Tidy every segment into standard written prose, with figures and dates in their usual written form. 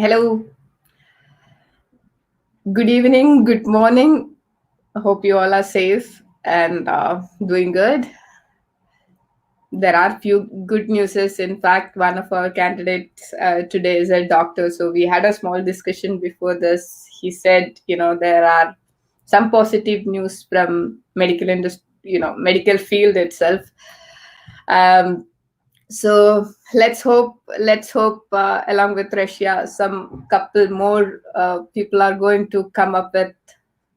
Hello, good evening, good morning. I hope you all are safe and doing good. There are few good newses. In fact, one of our candidates today is a doctor. So we had a small discussion before this. He said, there are some positive news from medical industry, medical field itself. Um, so let's hope along with Russia, some couple more people are going to come up with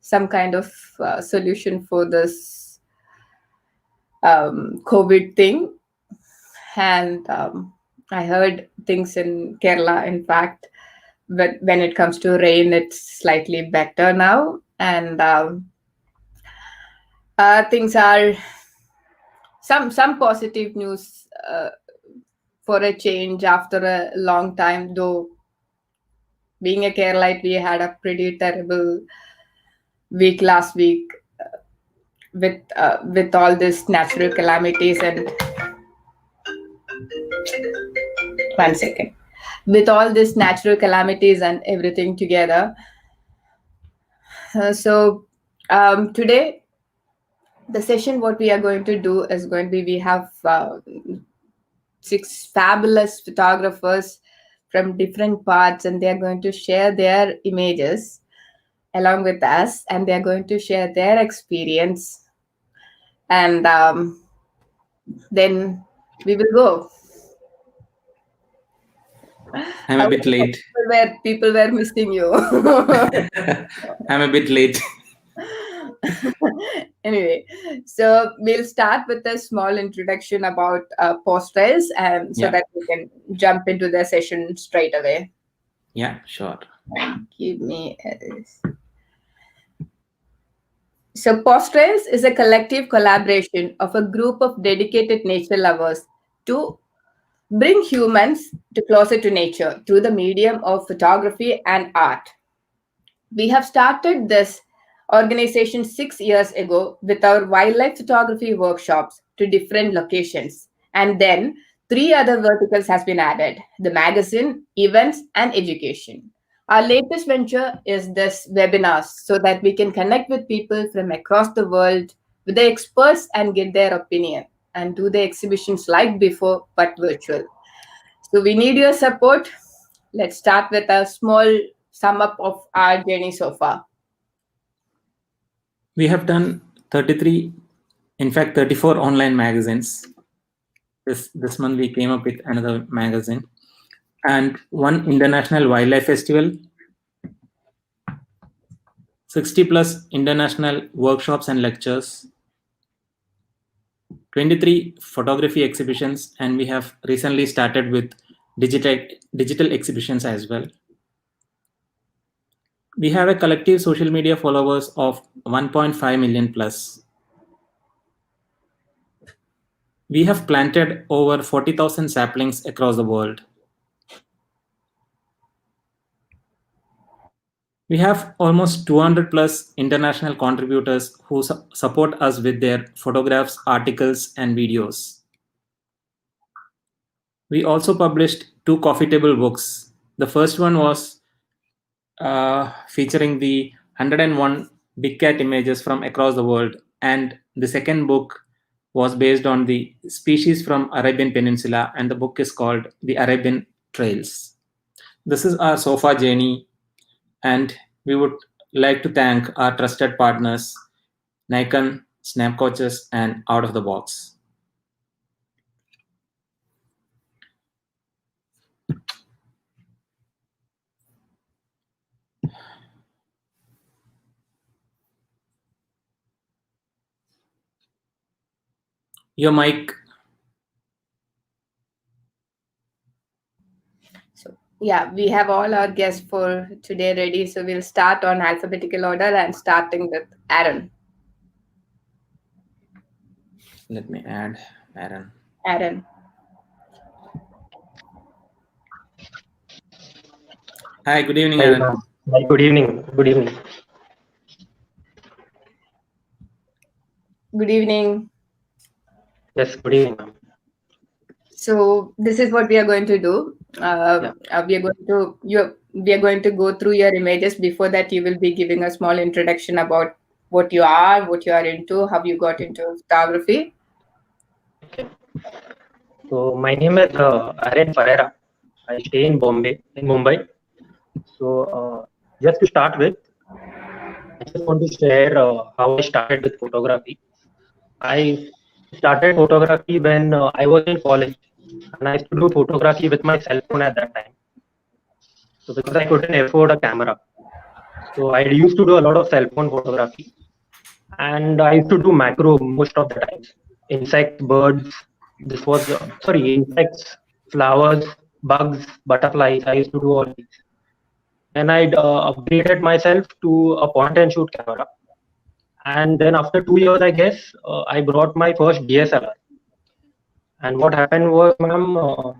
some kind of solution for this COVID thing. And I heard things in Kerala, in fact, when it comes to rain, it's slightly better now. And things are some positive news for a change after a long time, though being a Keralite, we had a pretty terrible week last week with all these natural calamities and one second with all these natural calamities and everything together. So today the session what we are going to do is going to be we have six fabulous photographers from different parts, and they are going to share their images along with us, and they are going to share their experience, and then we will go. I'm a bit late. People were missing you. I'm a bit late. Anyway, so we'll start with a small introduction about Paws Trails, and so Yeah. that we can jump into the session straight away. Yeah, sure. Give me So Paws Trails is a collective collaboration of a group of dedicated nature lovers to bring humans closer to nature through the medium of photography and art. We have started this organization 6 years ago with our wildlife photography workshops to different locations. And then three other verticals has been added: the magazine, events, and education. Our latest venture is this webinars so that we can connect with people from across the world with the experts and get their opinion and do the exhibitions like before but virtual. So we need your support. Let's start with a small sum up of our journey so far. We have done 33, in fact 34 online magazines. This month we came up with another magazine and one international wildlife festival, 60 plus international workshops and lectures, 23 photography exhibitions, and we have recently started with digital exhibitions as well. We have a collective social media followers of 1.5 million plus. We have planted over 40,000 saplings across the world. We have almost 200 plus international contributors who support us with their photographs, articles, and videos. We also published 2 coffee table books. The first one was featuring the 101 big cat images from across the world, and the second book was based on the species from Arabian Peninsula, and the book is called The Arabian Trails. This is our so far journey, and we would like to thank our trusted partners, Nikon, Snapcoaches, and Out of the Box. Your mic. So yeah, we have all our guests for today ready. So we'll start on alphabetical order and starting with Aaron. Let me add Aaron. Aaron. Hi, good evening, Hi, Aaron. Hi, good evening. Good evening. Good evening. Yes, good evening, ma'am. So this is what we are going to do. We are going to we are going to go through your images. Before that, you will be giving a small introduction about what you are into, how you got into photography. Okay. So my name is Aryan Ferreira. I stay in Bombay, in Mumbai. So just to start with, I just want to share how I started with photography. I started photography when I was in college, and I used to do photography with my cell phone at that time. So because I couldn't afford a camera, so I used to do a lot of cell phone photography, and I used to do macro most of the times. Insects, birds. This was insects, flowers, bugs, butterflies. I used to do all these. Then I upgraded myself to a point and shoot camera, and then after 2 years, I guess I brought my first DSLR. And what happened was, ma'am,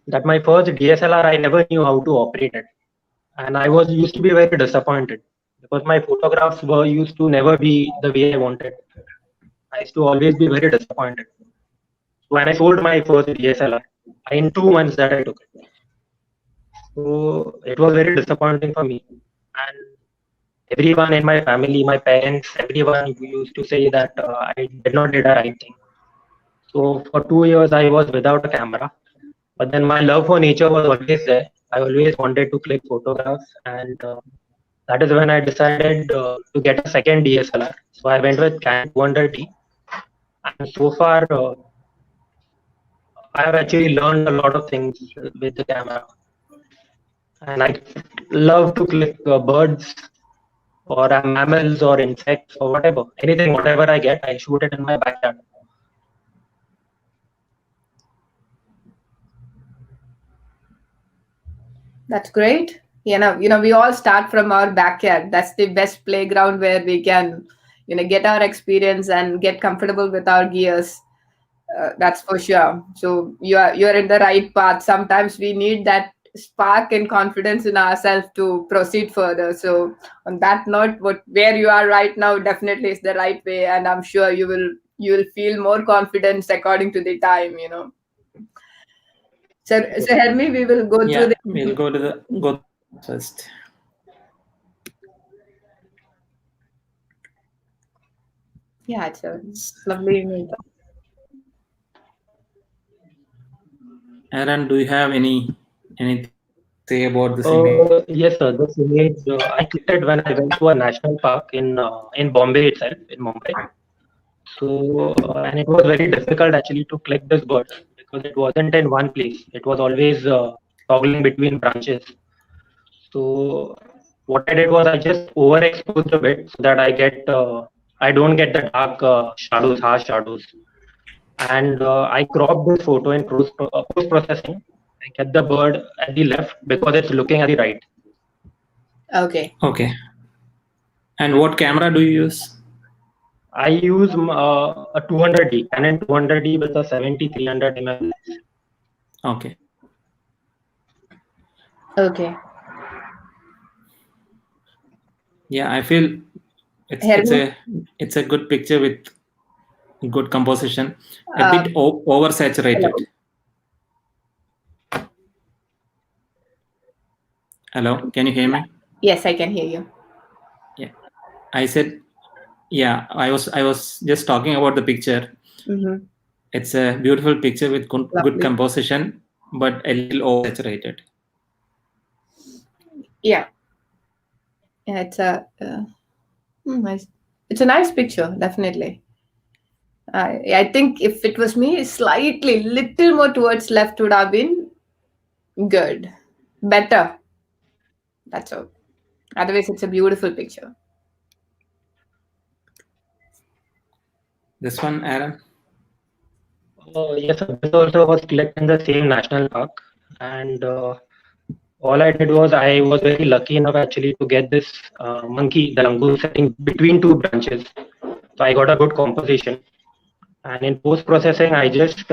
that my first DSLR, I never knew how to operate it, and I was used to be very disappointed because my photographs were used to never be the way I wanted. I used to always be very disappointed. When I sold my first DSLR, in 2 months that I took it, so it was very disappointing for me. And everyone in my family, my parents, everyone used to say that I did not did the right thing. So for 2 years, I was without a camera. But then my love for nature was always there. I always wanted to click photographs, and that is when I decided to get a second DSLR. So I went with Canon 200D, and so far I have actually learned a lot of things with the camera. And I love to click birds or mammals or insects or whatever, anything, whatever I get, I shoot it in my backyard. That's great. We all start from our backyard. That's the best playground where we can, get our experience and get comfortable with our gears. That's for sure. So you're in the right path. Sometimes we need that spark and confidence in ourselves to proceed further. So on that note, where you are right now definitely is the right way, and I'm sure you will feel more confidence according to the time. So Hermi, we will go Yeah, through the. we'll go first. Yeah, it's a lovely image. Aaron, do you have anything to say about this image? Yes, sir. This image I clicked it when I went to a national park in Bombay itself, in Mumbai. So and it was very difficult actually to click this bird because it wasn't in one place. It was always toggling between branches. So what I did was I just overexposed a bit so that I don't get the dark shadows, harsh shadows. And I cropped this photo in post processing. I kept the bird at the left because it's looking at the right. Okay. Okay. And what camera do you use? I use a 200D, Canon 200D with a 70-300 mm lens. Okay. Okay. Yeah, I feel it's a good picture with good composition. A bit oversaturated. Hello, can you hear me? Yes, I can hear you. Yeah, I said, yeah, I was just talking about the picture. Mm-hmm. It's a beautiful picture with good composition, but a little oversaturated. Yeah, it's a nice. It's a nice picture, definitely. I think if it was me, slightly, little more towards left would have been good, better. That's all. Otherwise, it's a beautiful picture. This one, Aaron? Yes, sir. This also was clicked in the same national park. And all I did was I was very lucky enough actually to get this monkey, the langoon, sitting between two branches. So I got a good composition. And in post processing, I just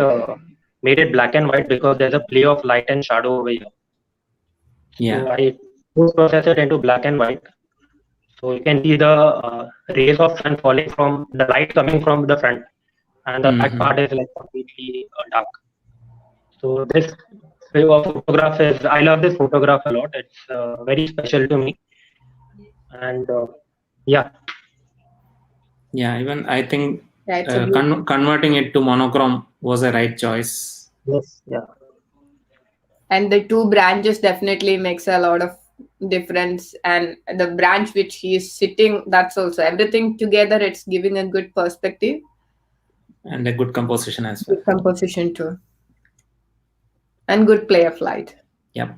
made it black and white because there's a play of light and shadow over here. Yeah. So I post process it into black and white. So you can see the rays of sun falling from the light coming from the front, and the back part is like completely dark. So this photograph is, I love this photograph a lot. It's very special to me. And yeah. Yeah, even I think Yeah, it's a beautiful. converting it to monochrome was a right choice. Yes. Yeah. And the two branches definitely makes a lot of difference, and the branch which he is sitting, that's also everything together, it's giving a good perspective, And a good composition as well. good composition too, and good play of light. Yep.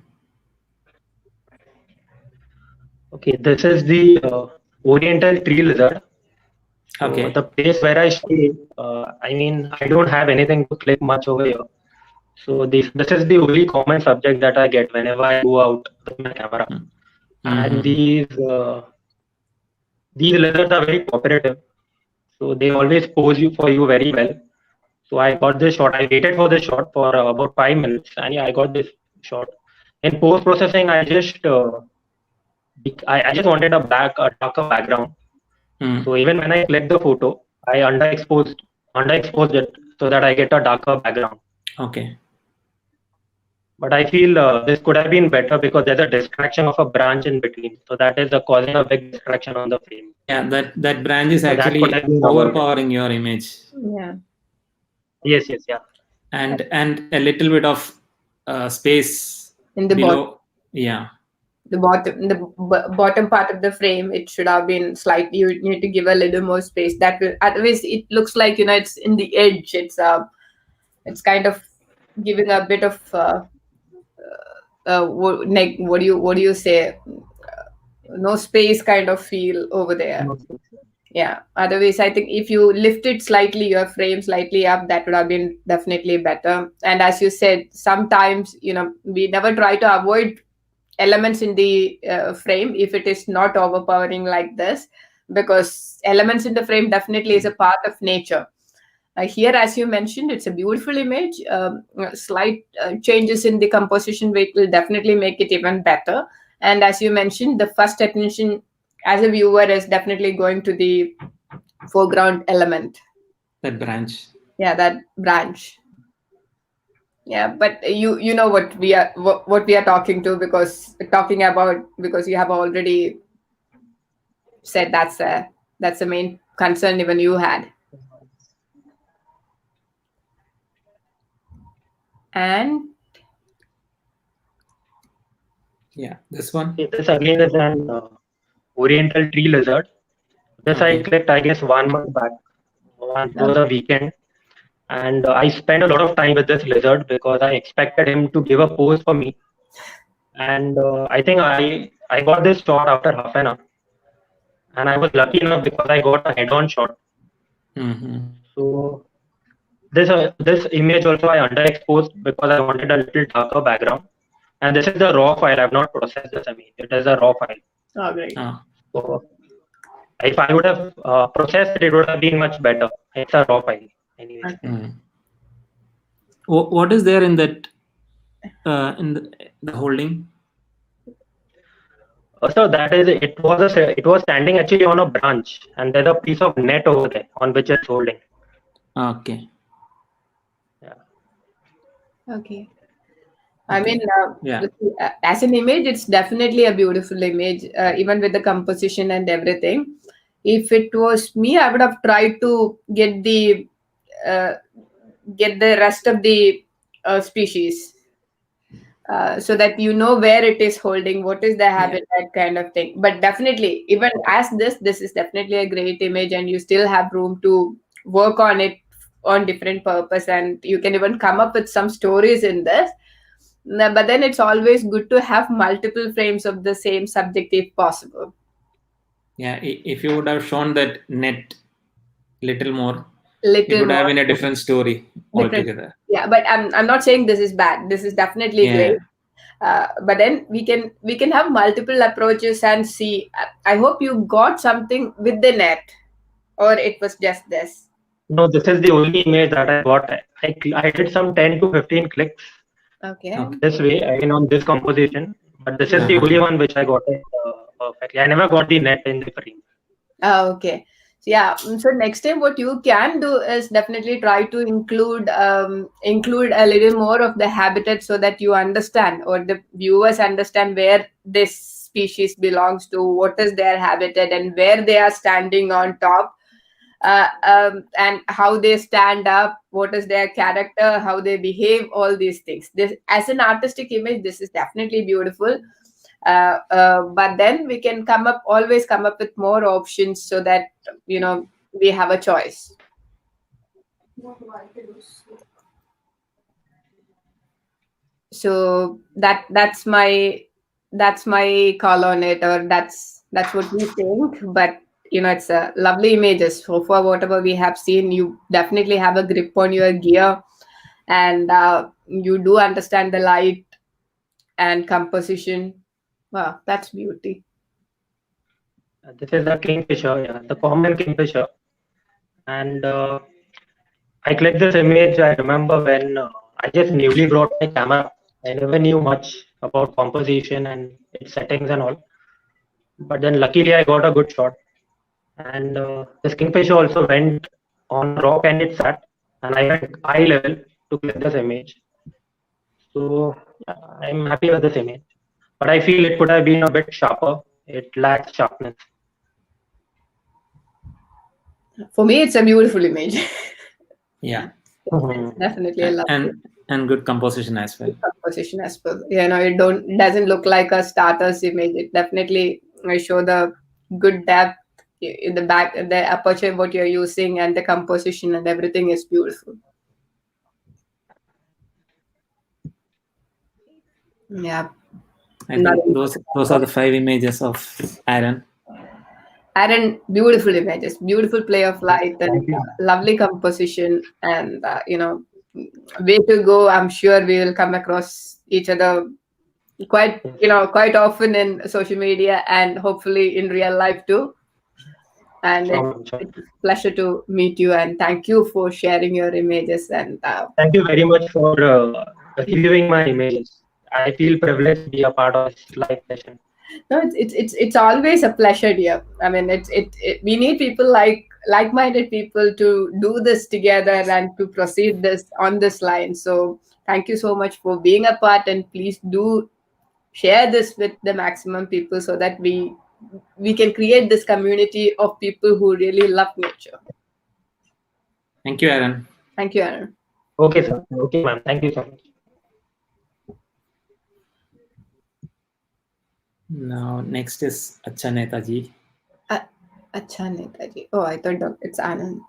Okay, this is the Oriental tree lizard. So Okay. the place where I stay, I mean, I don't have anything to click much over here. So this is the only common subject that I get whenever I go out with my camera. And these lizards are very cooperative. So they always pose for you very well. So I got this shot. I waited for this shot for about 5 minutes, and yeah, I got this shot. In post processing, I just wanted a darker background. So even when I clicked the photo, I underexposed it so that I get a darker background. Okay. But I feel this could have been better because there's a distraction of a branch in between. So that is causing a big distraction on the frame. Yeah, that branch is actually overpowering your image. Yeah. Yes, yeah. And a little bit of space in the below. bottom. Yeah. The bottom part of the frame, it should have been slightly. You need to give a little more space. That will, otherwise, it looks like it's in the edge. It's kind of giving a bit of what do you say? No space kind of feel over there. Yeah. Otherwise, I think if you lift it slightly, your frame slightly up, that would have been definitely better. And as you said, sometimes we never try to avoid elements in the frame if it is not overpowering like this, because elements in the frame definitely is a part of nature. Here, as you mentioned, it's a beautiful image. Slight changes in the composition will definitely make it even better. And as you mentioned, the first attention as a viewer is definitely going to the foreground element. That branch. Yeah, that branch. Yeah, but you know what we are talking about, because you have already said that's the main concern even you had. And yeah, this one. This again is an Oriental tree lizard. This I clicked, I guess, 1 month back. It was a weekend. And I spent a lot of time with this lizard because I expected him to give a pose for me. And I think I got this shot after half an hour. And I was lucky enough because I got a head-on shot. So this image also I underexposed because I wanted a little darker background. And this is the raw file. I have not processed this. I mean, it is a raw file. Oh, great. So if I would have processed it, it would have been much better. It's a raw file. Anyway. What is there in that in the holding? So that is it was standing actually on a branch, and there's a piece of net over there on which it's holding. Okay. Yeah. Okay. I mean, as an image, it's definitely a beautiful image, even with the composition and everything. If it was me, I would have tried to get the rest of the species, so that where it is holding, what is the habitat, kind of thing. But definitely, even as this is definitely a great image, and you still have room to work on it on different purpose, and you can even come up with some stories in this. But then it's always good to have multiple frames of the same subject if possible. Yeah, if you would have shown that net little more, it would have been a different story altogether. Yeah, but I'm not saying this is bad. This is definitely great. But then we can have multiple approaches and see. I hope you got something with the net, or it was just this. No, this is the only image that I got. I did some 10 to 15 clicks. Okay. This way, on this composition, but this is the only one which I got perfectly. I never got the net in the frame. Oh, okay. Yeah, so next time what you can do is definitely try to include a little more of the habitat so that you understand or the viewers understand where this species belongs to, what is their habitat and where they are standing on top, and how they stand up, what is their character, how they behave, all these things. This, as an artistic image, this is definitely beautiful. But then we can always come up with more options so that we have a choice. So that's my call on it, or that's what we think. But it's a lovely images. So for whatever we have seen, you definitely have a grip on your gear, and you do understand the light and composition. Wow, that's beauty. This is the kingfisher, yeah, the common kingfisher. And I clicked this image. I remember when I just newly brought my camera. I never knew much about composition and its settings and all. But then luckily I got a good shot. And this kingfisher also went on rock and it sat. And I went eye level to click this image. So yeah, I'm happy with this image. But I feel it could have been a bit sharper. It lacks sharpness. For me, it's a beautiful image. Yeah. Mhm. Definitely a lovely And good composition as well. composition as well. It doesn't look like a starter's image. It definitely show the good depth in the back, the aperture what you're using, and the composition and everything is beautiful. Yeah. I think those are the 5 images of Aaron. Aaron, beautiful images, beautiful play of light, and Thank you. lovely composition, and way to go. I'm sure we will come across each other quite often in social media and hopefully in real life too. And it's a pleasure to meet you, and thank you for sharing your images. And Thank you very much for reviewing my images. I feel privileged to be a part of this live session. no, it's always a pleasure, dear. I mean, we need people like-minded people to do this together and to proceed this on this line. So thank you so much for being a part, and please do share this with the maximum people so that we can create this community of people who really love nature. Thank you, Aaron. Thank you, Anand. Okay, sir. Okay, ma'am. Thank you so much. Now, next is Acha Netaji. Acha Netaji. Oh, I thought it's Anand.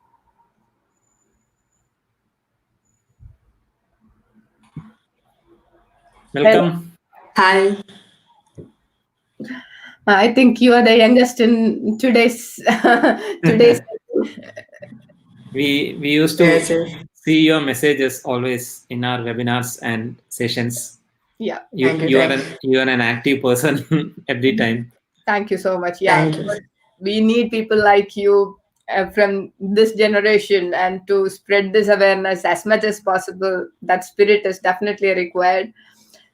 Welcome. Hi. I think you are the youngest in today's today's. We used to Yes, yes. see your messages always in our webinars and sessions. Yeah. You are an active person every time. Thank you so much. Yeah. Thank you. We need people like you from this generation, and to spread this awareness as much as possible. That spirit is definitely required.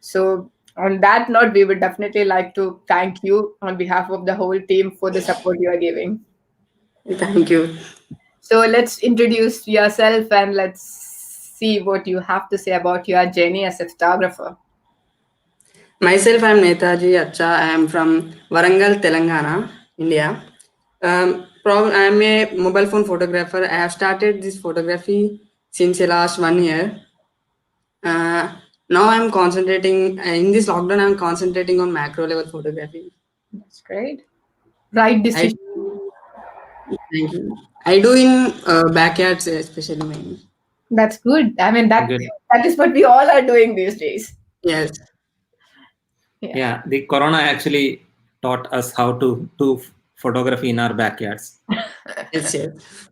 So on that note, we would definitely like to thank you on behalf of the whole team for the support you are giving. Thank you. So let's introduce yourself and let's see what you have to say about your journey as a photographer. Myself, I am Netaji Acha. I am from Warangal, Telangana, India. I am a mobile phone photographer. I have started this photography since the last 1 year. Now I am concentrating, in this lockdown, I am concentrating on macro level photography. That's great. Right decision. Thank you. I do in backyards, especially mainly. That's good. I mean, that Good. is what we all are doing these days. Yes. Yeah, the corona actually taught us how to do photography in our backyards. Yes, yes.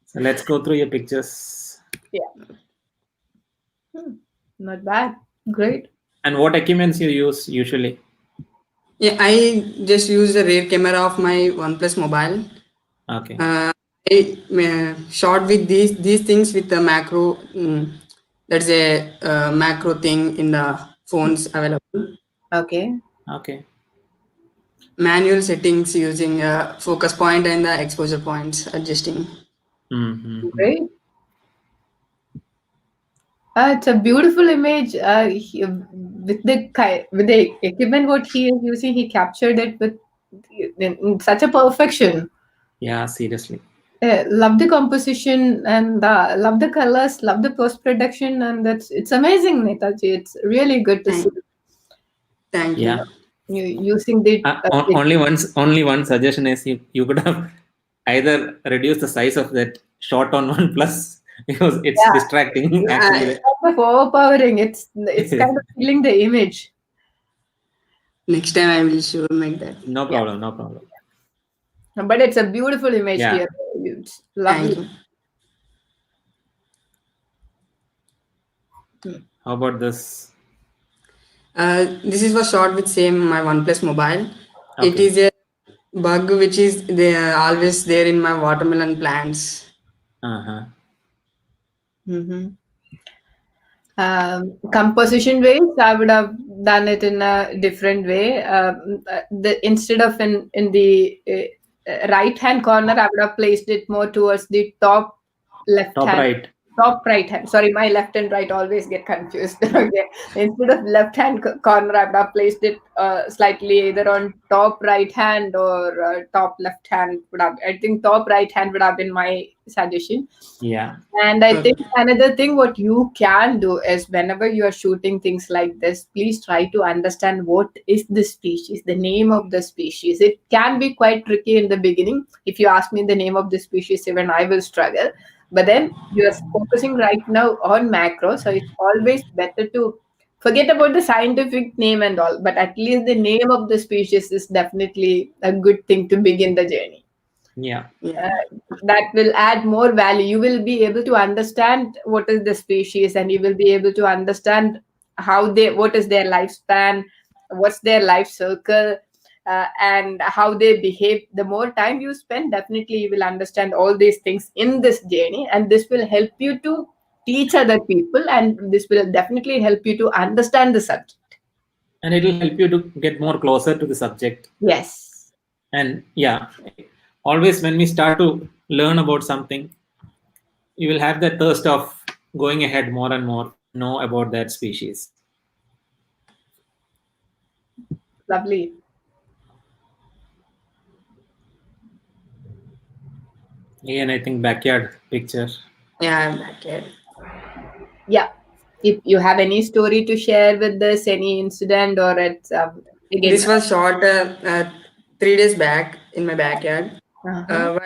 So let's go through your pictures. Yeah. Not bad. Great. And what equipments you use usually? Yeah, I just use the rear camera of my OnePlus mobile. Okay. I shot with these things with the macro. That's a macro thing in the phones available. Okay. Okay. manual settings using focus point and the exposure points adjusting. Great. It's a beautiful image. With the equipment what he is using, he captured it with in such a perfection. Yeah, seriously. Love the composition and love the colors, love the post production, and it's amazing, Netaji. It's really good to see Thank you. Yeah. you using the. Only one suggestion is you could have either reduce the size of that shot on OnePlus because it's distracting. Actually, It's kind of overpowering. It's kind of killing the image. Next time I will sure make that. no problem. But it's a beautiful image Yeah. here. It's lovely. Thank you. How about this? This is was shot with same my OnePlus mobile. It Okay. is a bug which is there always there in my watermelon plants. Uh-huh. Composition ways, I would have done it in a different way. Instead of in the right hand corner, I would have placed it more towards the top left Top hand. right. Top right hand. Sorry, my left and right always get confused. Okay. Instead of left hand corner, I would have placed it slightly either on top right hand or top left hand. I think top right hand would have been my suggestion. Yeah. And I think another thing what you can do is whenever you are shooting things like this, please try to understand what is the species, the name of the species. It can be quite tricky in the beginning. If you ask me the name of the species, even I will struggle. But then you are focusing right now on macro, so it's always better to forget about the scientific name and all, but at least the name of the species is definitely a good thing to begin the journey. Yeah. That will add more value. You will be able to understand what is the species, and you will be able to understand what is their lifespan, what's their life circle, and how they behave. The more time you spend, definitely you will understand all these things in this journey, and this will help you to teach other people, and this will definitely help you to understand the subject. And it will help you to get more closer to the subject. Yes. And yeah, always when we start to learn about something, you will have that thirst of going ahead more and more, know about that species. Lovely. Again, I think backyard picture. Yeah, backyard. Yeah. If you have any story to share with this, any incident, or it's again. This was shot 3 days back in my backyard. While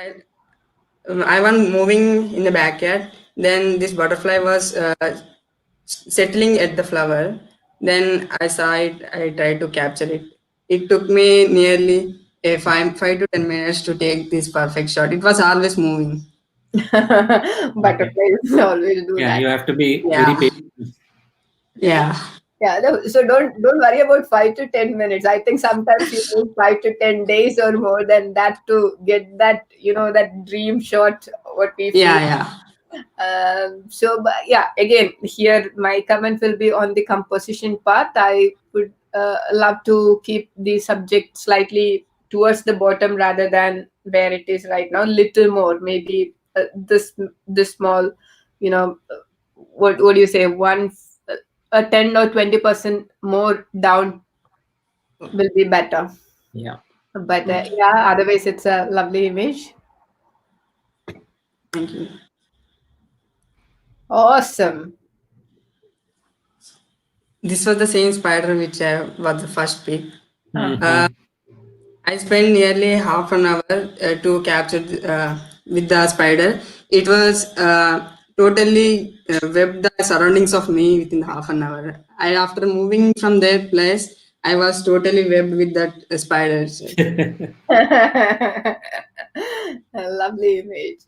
I was moving in the backyard, then this butterfly was settling at the flower. Then I saw it. I tried to capture it. It took me nearly 5 to 10 minutes to take this perfect shot. It was always moving. Butterflies always do Yeah, that. you have to be Yeah. very patient. Yeah. Yeah, so don't worry about 5 to 10 minutes. I think sometimes you need 5 to 10 days or more than that to get that that dream shot. What we feel. Yeah. But yeah, again, here my comment will be on the composition part. I would love to keep the subject slightly towards the bottom rather than where it is right now. Little more, maybe this small. What do you say? A 10 or 20% more down will be better. Yeah. But yeah, otherwise it's a lovely image. Thank you. Awesome. This was the same spider which was the first pick. Mhm. I spent nearly half an hour to capture with the spider. It was totally webbed the surroundings of me within half an hour. After moving from that place, I was totally webbed with that spider. A lovely image.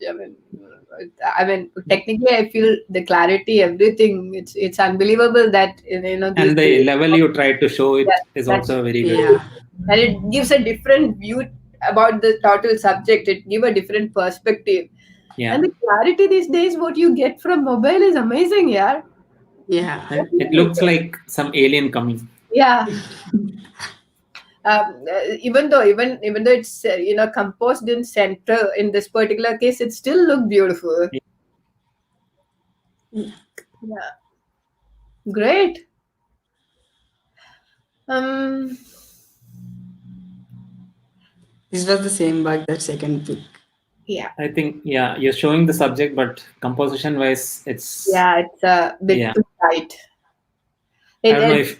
I mean, technically, I feel the clarity, everything. It's unbelievable that And the level you try to show it is also very good. Yeah. And it gives a different view about the total subject. It gives a different perspective. Yeah. And the clarity these days, what you get from mobile is amazing, yeah. Yeah. And it looks like some alien coming. Yeah. Even though it's composed in center in this particular case, it still looked beautiful. Yeah, great. This was the same bug that second pick. Yeah, I think you're showing the subject, but composition wise, it's it's a bit too tight. I don't know if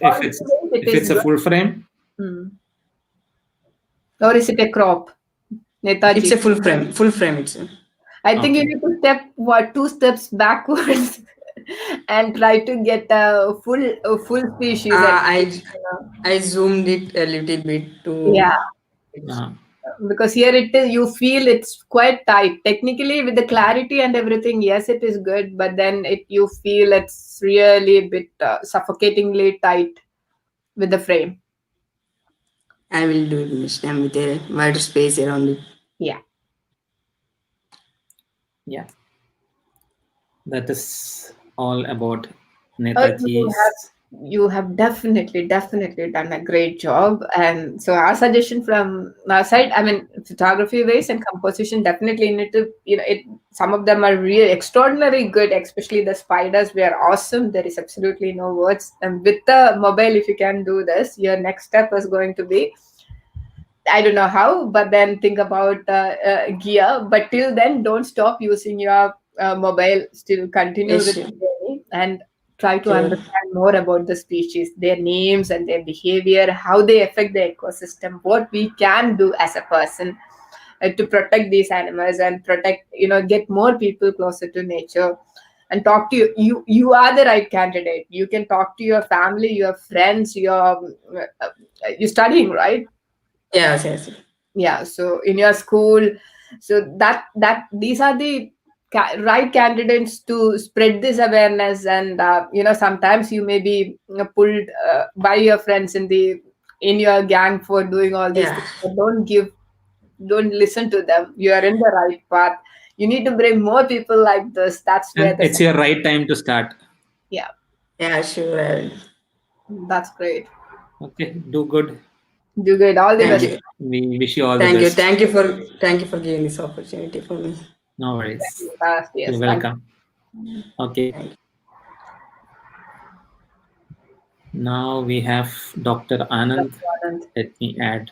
it's a full frame. Or is it a crop? Netaji. It's a full frame. Full frame. It's. I think you need to step 2 steps backwards and try to get a full species. I zoomed it a little bit to. Yeah. Because here it is, you feel it's quite tight. Technically, with the clarity and everything, yes, it is good. But then you feel it's really a bit suffocatingly tight with the frame. I will do it next time with a wider space around it. Yeah. Yeah. That is all about Netaji's. You have definitely done a great job. And so our suggestion from our side, I mean, photography ways and composition definitely need to, some of them are really extraordinarily good, especially the spiders were awesome. There is absolutely no words. And with the mobile, if you can do this, your next step is going to be, I don't know how, but then think about gear. But till then, don't stop using your mobile. Still continue with the journey and try to understand more about the species, their names and their behavior, how they affect the ecosystem, what we can do as a person to protect these animals and get more people closer to nature. And talk to you are the right candidate. You can talk to your family, your friends, you're studying, right? Yes. Yeah, so in your school, so that these are the right candidates to spread this awareness. And sometimes you may be pulled by your friends in your gang for doing all these things. But don't listen to them. You are in the right path. You need to bring more people like this. That's where it's your right time to start. Yeah, sure. That's great. Okay, do good. All the best. We wish you all the best. Thank you for giving this opportunity for me. No worries. Yes, you're welcome. Okay. Now we have Dr. Anand. Let me add.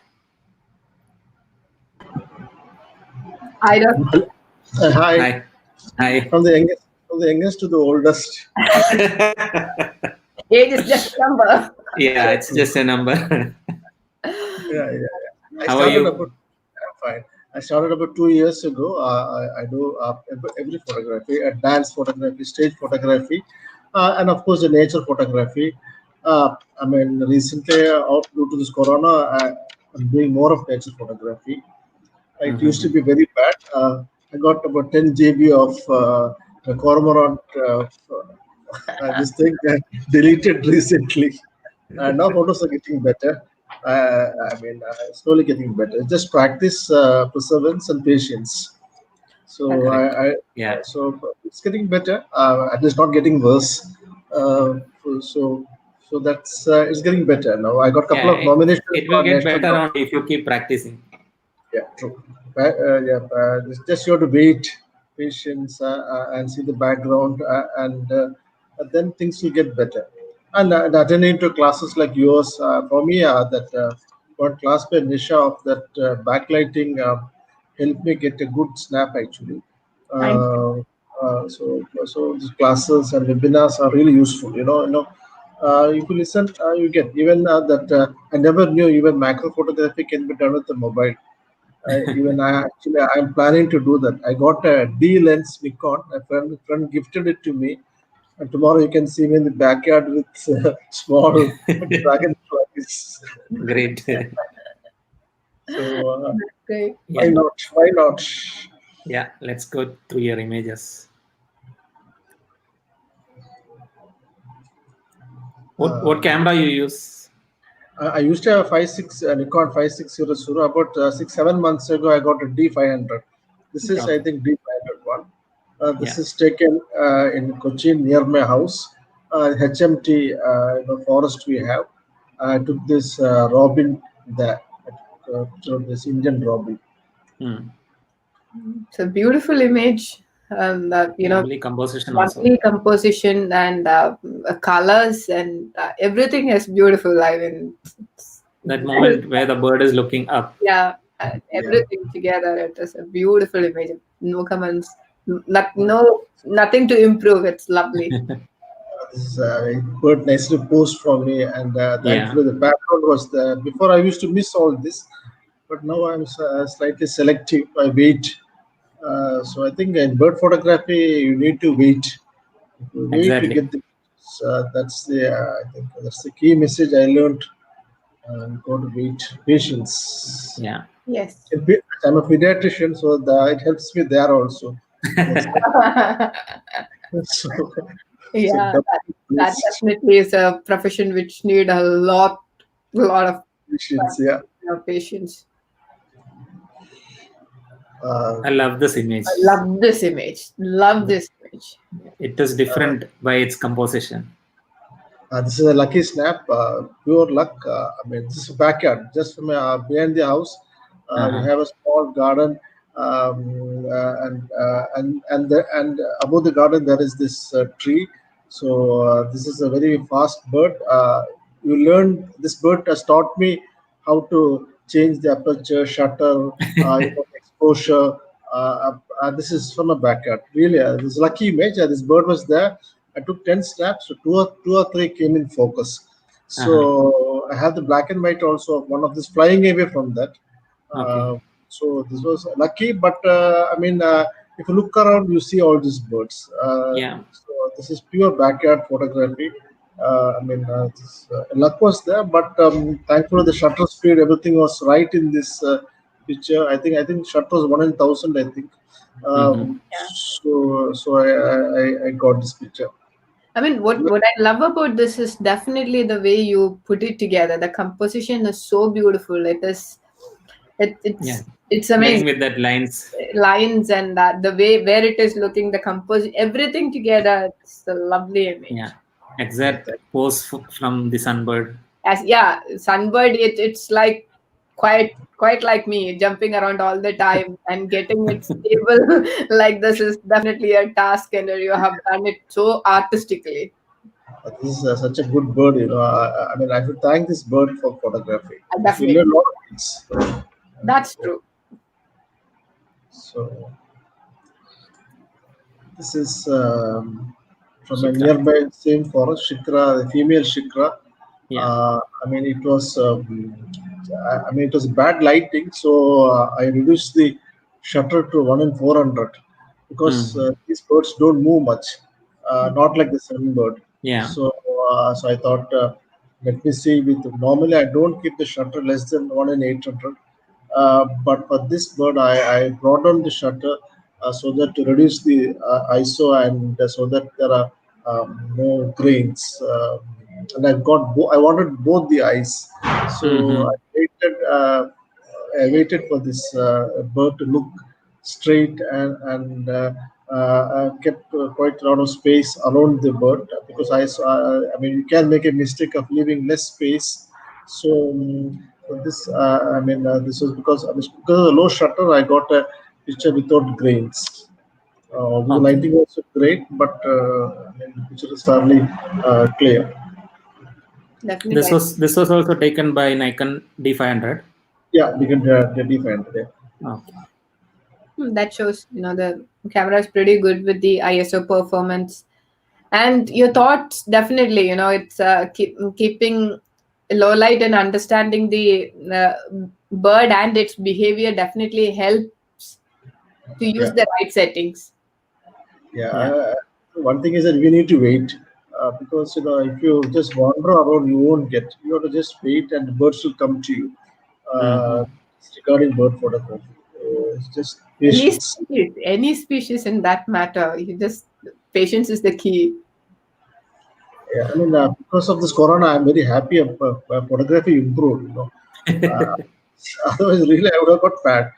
Hi, Doctor. Hi. From the youngest to the oldest. Age is just a number. Yeah, it's just a number. Yeah. How are you? I'm fine. I started about 2 years ago. I do every photography, dance photography, stage photography, and of course the nature photography. Recently, due to this corona, I'm doing more of nature photography. It used to be very bad. I got about 10 GB of the cormorant. This thing deleted recently. Now photos are getting better. Slowly getting better. Just practice perseverance and patience. So so it's getting better. It is not getting worse. So that's it's getting better now. I got a couple of nominations. It will get better only if you keep practicing. Yeah, true. Just you have to wait, patience, and see the background, and then things will get better. And attending to classes like yours, for me, one class by Nisha of that backlighting helped me get a good snap actually. So these classes and webinars are really useful. If you listen, you get even that. I never knew even macro photography can be done with the mobile. I'm planning to do that. I got a D lens Nikon. A friend gifted it to me, and tomorrow you can see me in the backyard with small dragonflies. Great. So why not? Yeah, let's go through your images. What camera you use? I used to have a Nikon 5600. About 6-7 months ago, I got a D500. This is, I think, D500 one. This is taken in Cochin near my house. HMT, forest we have. I took this robin there. So this Indian robbery. Hmm. It's a beautiful image, and Lovely composition also. lovely composition and colors and everything is beautiful. I mean, That moment where the bird is looking up. yeah, Yeah. everything together. It is a beautiful image. No comments. Nothing to improve. It's lovely. This is a bird nicely posed for me, and thankfully the background was there. Before I used to miss all this, but now I'm slightly selective. I wait. So I think in bird photography you need to wait. If you wait to Exactly. get the. That's the I think that's the key message I learned. Got to wait, patience. Yeah. Yes. I'm a pediatrician, so it helps me there also. So, Yeah, so that definitely is a profession which need a lot of patience, yeah. patience. I love this image. I love this image. Love this image. It is different by its composition. This is a lucky snap, pure luck. I mean, this is backyard, just from behind the house. We have a small garden, and above the garden there is this tree. So this is a very fast bird. You learn this bird has taught me how to change the aperture, shutter, exposure. This is from a backyard. Really, this is lucky image. This bird was there. I took 10 snaps, so two or three came in focus. So I have the black and white also of one of this flying away from that. Okay. So this was lucky, but I mean, if you look around, you see all these birds. Yeah. So this is pure backyard photography. I mean, luck was there, but thankfully the shutter speed, everything was right in this picture. I think shutter was 1 in 1,000. I think. So I got this picture. I mean, what I love about this is definitely the way you put it together. The composition is so beautiful. It's Playing amazing. with that lines. Lines and the way where it is looking, the composition, everything together. It's a lovely image. Yeah. Exact pose from the sunbird. Sunbird. It's like quite like me, jumping around all the time and getting it stable like this is definitely a task, and you have done it so artistically. This is such a good bird, I mean, I should thank this bird for photography. Definitely. You learn a lot of things. That's true. So this is from a nearby same forest, Shikra, the female Shikra. Yeah. I mean, it was bad lighting, so I reduced the shutter to 1 in 400 because these birds don't move much, not like the sunbird. Yeah. So I thought, let me see. Normally I don't keep the shutter less than 1 in 800, but for this bird I brought down the shutter so that to reduce the ISO and so that there are no grains. And I wanted both the eyes, so I waited for this bird to look straight and kept quite a lot of space around the bird because I mean, you can make a mistake of leaving less space. So this this was because of the low shutter. I got a picture without grains. The lighting was great, but the picture is fairly clear. Definitely. This was also taken by Nikon D500. Yeah, we can define it. Okay. That shows, the camera is pretty good with the ISO performance. And your thoughts, definitely, it's keeping low light and understanding the bird and its behavior definitely helps to use the right settings. Yeah. One thing is that we need to wait because if you just wander around, you won't get. You have to just wait, and the birds will come to you. Regarding bird photography, it's just patience. Any species in that matter, patience is the key. Yeah, I mean, because of this corona, I'm very happy. Photography improved. Otherwise, really, I would have got fat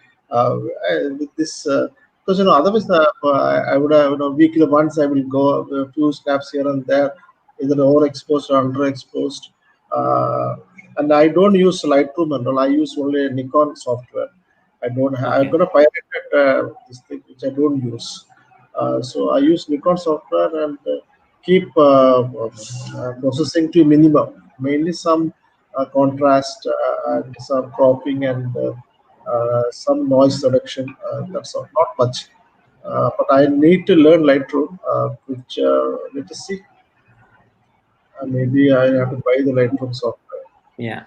with this. Because otherwise, I would have weekly once I will go a few snaps here and there, either overexposed or underexposed. and I don't use Lightroom and all. I use only Nikon software. I don't have. Okay. I've got a pirated this thing which I don't use. So I use Nikon software and keep processing to minimum. Mainly some contrast and some cropping and some noise reduction. That's all. Not much. But I need to learn Lightroom, which let us see. Maybe I have to buy the Lightroom software. Yeah.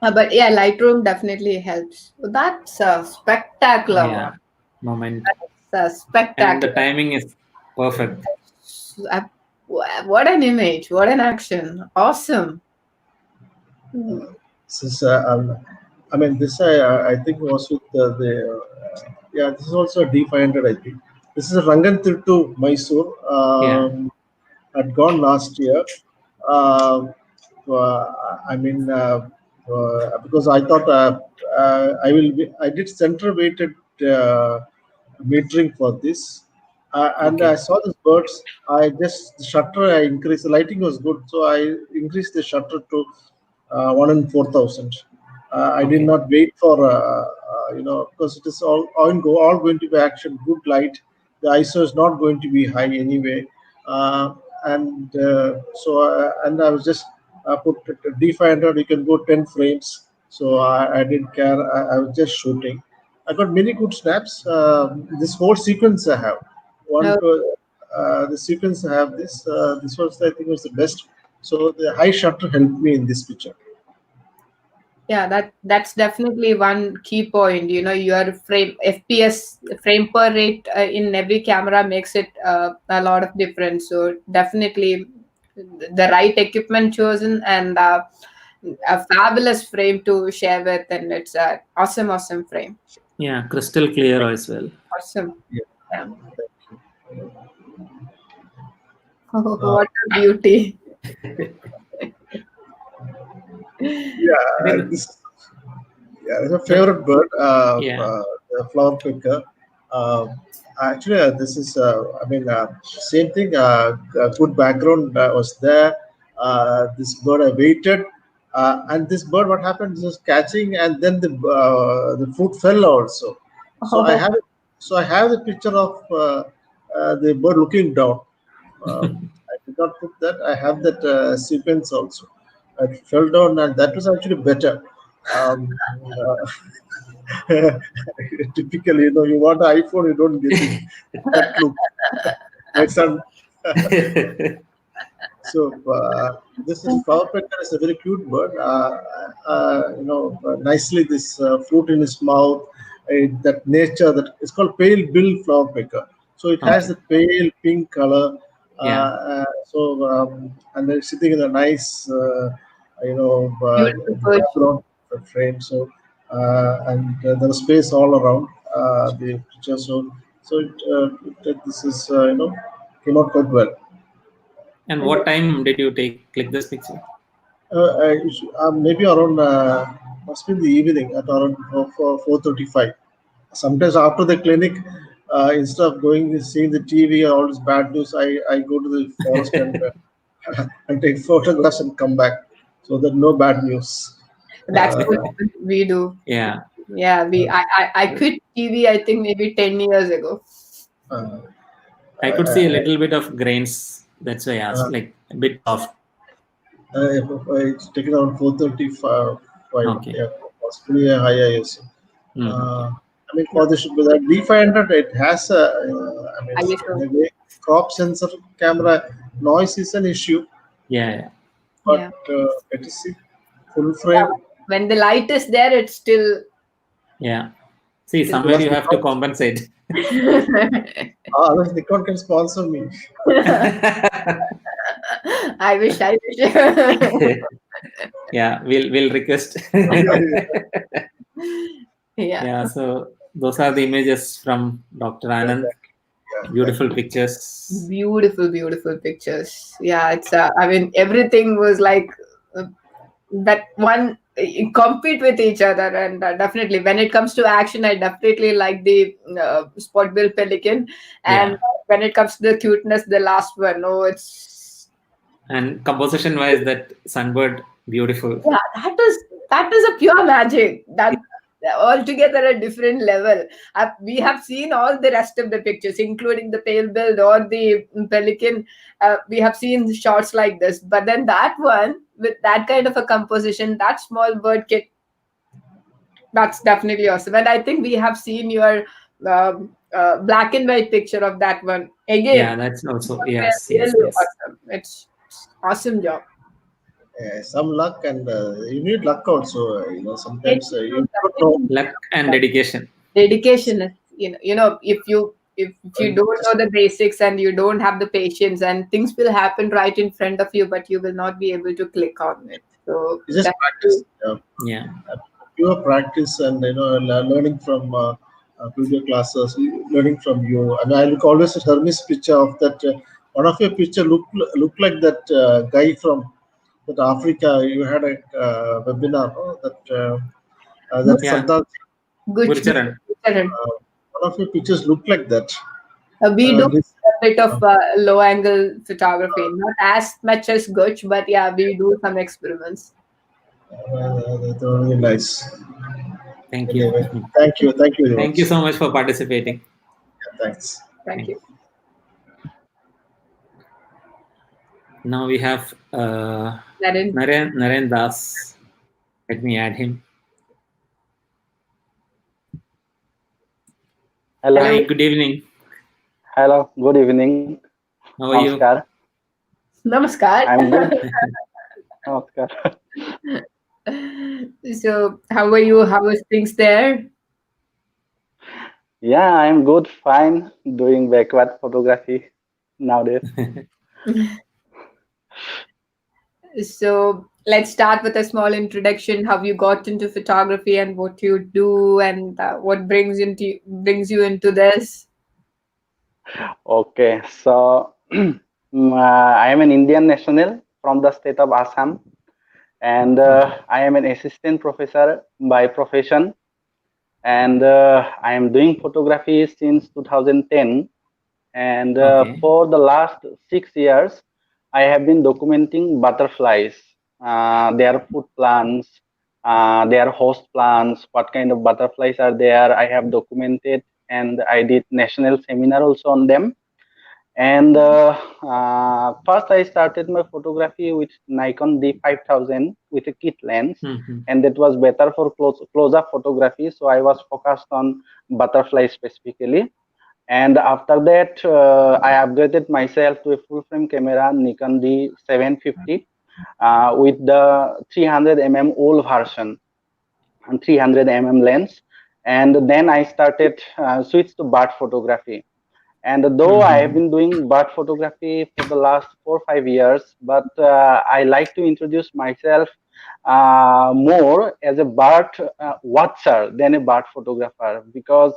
But yeah, Lightroom definitely helps. That's a spectacular Yeah. one. Moment. That's a And the spectacular. timing is perfect. What an image! What an action! Awesome. This is, I mean, this I think was with yeah, this is also a D500, I think. This is a Ranganthirttu, Mysore. Yeah. Had gone last year. Uh, I mean, because I thought I did center weighted metering for this. And I Okay. saw these birds. The shutter I increased. The lighting was good, so I increased the shutter to 1 in 4,000. I did Okay. not wait for because it is all going to be action, good light. The ISO is not going to be high anyway, and I was just put D500. You can go 10 frames, so I didn't care. I was just shooting. I got many good snaps. This whole sequence I have one. The sequence I have this. This was, I think, was the best. So the high shutter helped me in this picture. Yeah, that's definitely one key point. Your frame FPS, frame per rate in every camera makes it a lot of difference. So definitely the right equipment chosen and a fabulous frame to share with, and it's an awesome frame. Yeah. Crystal clear as well. Awesome. Yeah. Yeah. Thank you. Oh, what a beauty. Yeah, think this it's a favorite bird, Yeah. the flower picker. Uh, Actually, this is, same thing. Good background was there. This bird I waited, and this bird, what happened? This was catching, and then the fruit fell also. So I have, I have the picture of the bird looking down. I did not put that. I have that sequence also. It fell down, and that was actually better. Um, Typically, you want an iPhone, you don't get it. That look. My son. So this is flower pecker is a very cute bird. Nicely this fruit in his mouth. That nature that it's called pale bill flower pecker. So it has Okay. the pale pink color. Yeah. And they're sitting in a nice, Beautiful perch. background frame. So there's space all around the picture. This is came out quite well. And what time did you click this picture? Maybe around must be in the evening at around 4:35. Sometimes after the clinic, instead of going seeing the TV or all this bad news, I go to the forest and and take photographs and come back, so that no bad news. That's what we do. Yeah. Yeah, I quit TV, I think maybe 10 years ago. I could see a little bit of grains. That's why I asked, like a bit soft. It's taken around 4:35. Okay. Yeah, possibly a high ISO. Okay. I mean, for this with the D500, it has a. ISO. The way crop sensor camera noise is an issue, Yeah. but let us see full frame. When the light is there, it's still. Yeah. See, somewhere you have to compensate. Unless Nikon can sponsor me. I wish. Yeah, we'll request. Yeah. So those are the images from Dr. Anand. Beautiful pictures. Beautiful pictures. Yeah, it's. I mean, everything was like that one compete with each other, and definitely when it comes to action, I definitely like the spot bill pelican, and when it comes to the cuteness, the last one. Oh, it's And composition wise, that sunbird, beautiful. Yeah, that is a pure magic. That altogether a different level. We have seen all the rest of the pictures, including the pale build or the pelican. We have seen shots like this, but then that one with that kind of a composition, that small bird kit, that's definitely awesome. And I think we have seen your black and white picture of that one Yeah, again. that's also, They're yes, yes, really yes. awesome. It's awesome job. Some luck, and you need luck also. It Sometimes you don't know. Luck and dedication. dedication is, if you don't know the basics and you don't have the patience, and things will happen right in front of you, but you will not be able to click on it. So You just practice. Yeah. Pure practice, and learning from video classes, learning from you. And I look always at Hermes picture of that. One of your picture look like that guy from that Africa. You had a webinar, no? That Yeah. Sardar. good. Gurcharan. One of your pictures look like that. We do This, a bit of low angle photography, not as much as Guch, but yeah, we do some experiments. that's really nice. Thank you. Anyway, thank you very Thank you much. so much for participating. Thanks. Thank you. Now we have Naren. Naren Das. Let me add him. Hello. Hi, good evening. Hello. Good evening. How are you? Namaskar. Namaskar. I'm good. Namaskar. So, how are you? How is things there? Yeah, I'm good. Fine. Doing backward photography nowadays. So, let's start with a small introduction. How you got into photography and what you do, and what brings you into this. Okay. So I am an Indian national from the state of Assam, and I am an assistant professor by profession, and I am doing photography since 2010. And Okay. for the last 6 years, I have been documenting butterflies, their food plants, their host plants, what kind of butterflies are there. I have documented, and I did national seminar also on them. And first, I started my photography with Nikon D5000 with a kit lens, and that was better for close-up photography. So I was focused on butterfly specifically. And after that, I upgraded myself to a full frame camera, Nikon D750, with the 300 old version and 300 lens. And then I started switch to bird photography. And though I have been doing bird photography for the last 4 or 5 years, but I like to introduce myself more as a bird watcher than a bird photographer, because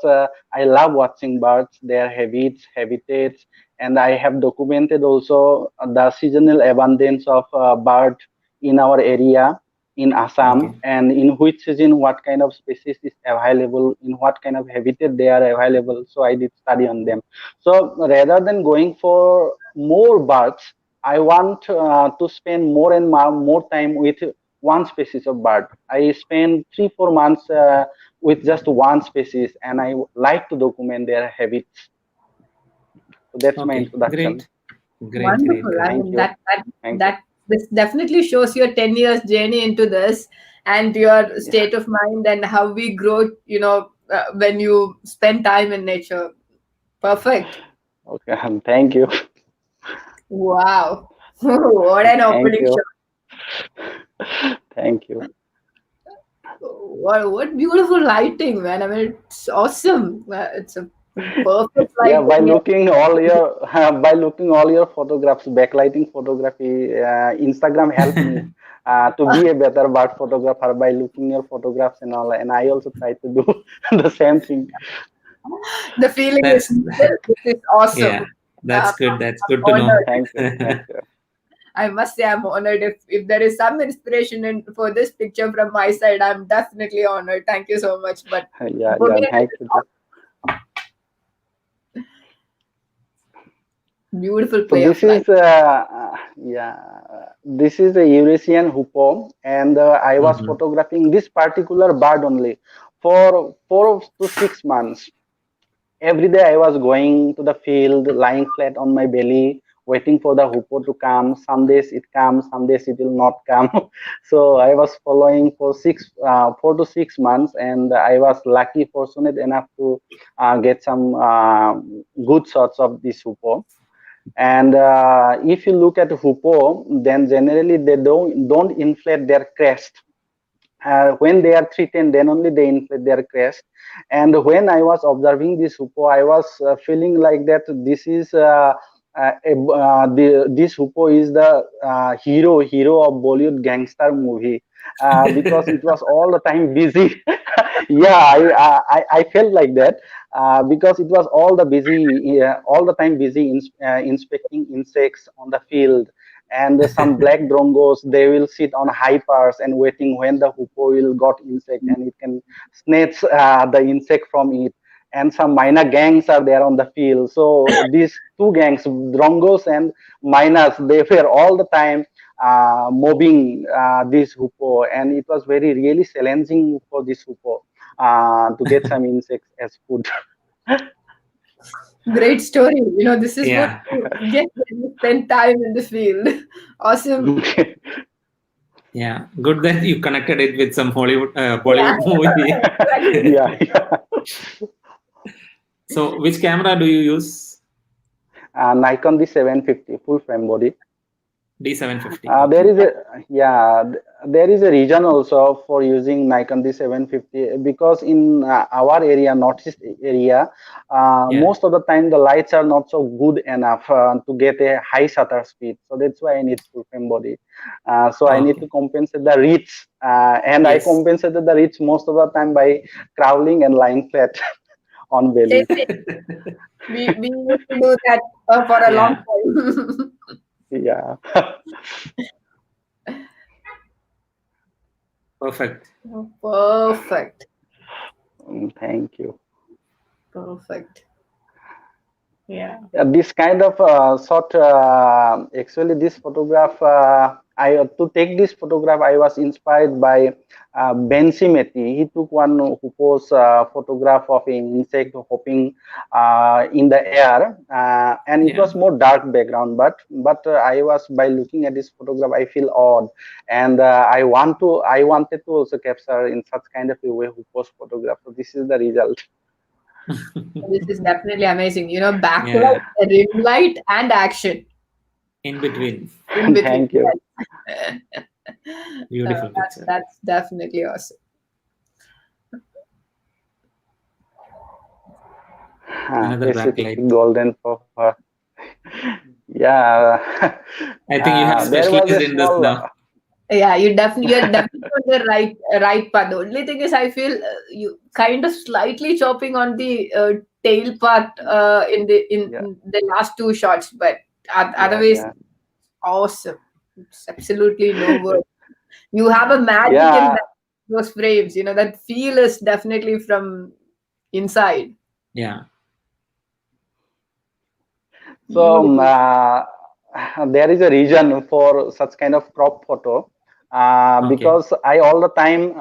I love watching birds, their habits, habitats, and I have documented also the seasonal abundance of bird in our area in Assam, Okay. and in which season what kind of species is available, in what kind of habitat they are available. So I did study on them. So rather than going for more birds, I want to spend more and more time with one species of bird. I spend 3 4 months with just one species, and I like to document their habits. So that's my Okay. introduction. Great. Wonderful. I Thank mean, you. Thank you. this definitely shows your 10 years journey into this, and your state of mind, and how we grow, when you spend time in nature. Perfect. Okay. Thank you. Wow. What an Thank opening you. shot. Thank you. What beautiful lighting, man. I mean, it's awesome. It's a perfect Yeah, by lighting. looking all your photographs, backlighting photography, Instagram helped me to be a better bird photographer by looking your photographs and all. And I also try to do the same thing. The feeling That's this is awesome. yeah. That's good. That's I'm good to know. honored. Thank you. Thank you. I must say I'm honored. If there is some inspiration for this picture from my side, I'm definitely honored. Thank you so much. But Yeah, for yeah. me, Thank you. Beautiful So play of this life. is yeah, this is a Eurasian hoopoe, and I was Mhm. photographing this particular bird only for 4 to 6 months. Every day I was going to the field, lying flat on my belly, waiting for the hoopoe to come. Some days it comes, some days it will not come. So I was following for 4 to 6 months, and I was lucky, fortunate enough to get some good shots of this hoopoe. And if you look at hoopoe, then generally they don't inflate their crest. When they are threatened, then only they inflate their crest. And when I was observing this hoopoe, I was feeling like that this is this hoopoe is the hero of Bollywood gangster movie, because it was all the time busy. Yeah, I felt like that, because it was all the time busy inspecting insects on the field. And some black drongos, they will sit on high parts and waiting when the hoopoe will got insect and it can snatch the insect from it. And some minor gangs are there on the field. So these two gangs, drongos and miners, they were all the time mobbing this hoopoe, and it was very really challenging for this hoopoe to get some insects as food. Great story. This is what Yeah. you get when you spend time in the field. Awesome. Yeah. Good that you connected it with some Yeah. Bollywood movie. Exactly. Yeah, yeah. So, which camera do you use? Nikon D750 full frame body. D750. There Okay. is a there is a reason also for using Nikon D750, because in our area, northeast area, Yeah. most of the time the lights are not so good enough to get a high shutter speed. So that's why I need full frame body. So I need to Okay. compensate the reach, and I Yes. compensated the reach most of the time by crawling and lying flat on Same, belly. same. We used to do that for a long Yeah. time. Yeah. Perfect. Perfect. Thank you. Perfect. Yeah. This kind of shot, actually this photograph, to take this photograph I was inspired by Ben Simeti. He took one who posed photograph of an insect hopping in the air, and it Yeah. was more dark background, but I was, by looking at this photograph, I feel awed, and I wanted to also capture in such kind of a way who post photograph. So this is the result. This is definitely amazing. Backlight, Yeah. rim light, and action In between. in between. Thank you. Yes. Beautiful That's, picture. that's definitely awesome. Another Pacific backlight. golden puffer. Yeah. I think you have There was specialized a in this small. now. Yeah, you're definitely on the right path. The only thing is, I feel you kind of slightly chopping on the tail part in Yeah, the last two shots, but yeah, otherwise, yeah. awesome. It's absolutely no word. You have a magic in Yeah. those frames. That feel is definitely from inside. Yeah. So Beautiful. there is a reason for such kind of crop photo, Okay. because I all the time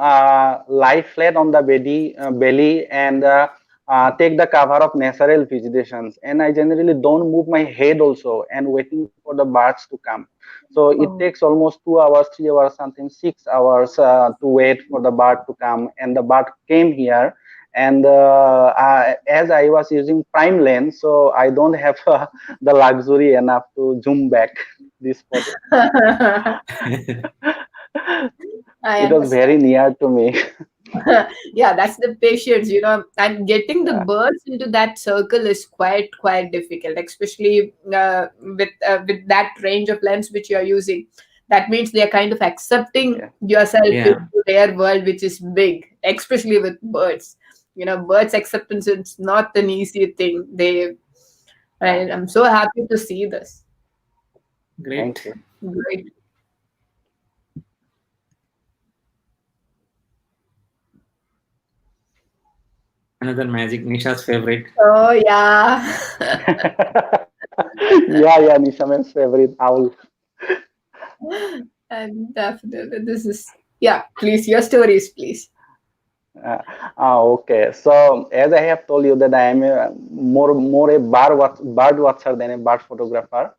lie flat on the belly and take the cover of natural vegetations, and I generally don't move my head also, and waiting for the birds to come. So it Oh. takes almost 2 hours, 3 hours, sometimes 6 hours to wait for the bird to come, and the bird came here. And as I was using prime lens, so I don't have the luxury enough to zoom back this photo. I It was understand. very near to me. Yeah, that's the patience, and getting the Yeah, birds into that circle is quite difficult, especially with that range of lens which you are using. That means they are kind of accepting yeah, yourself Yeah. into their world, which is big, especially with birds. Birds acceptance is not an easy thing. yeah. And I'm so happy to see this. Thank Great. you. Great. Another magic. Nisha's favorite. Oh yeah. Yeah, Nisha ma'am's favorite owl. And definitely, this is, yeah, please, your stories, please. Uh, okay. So as I have told you that I am a more a bird watcher than a bird photographer.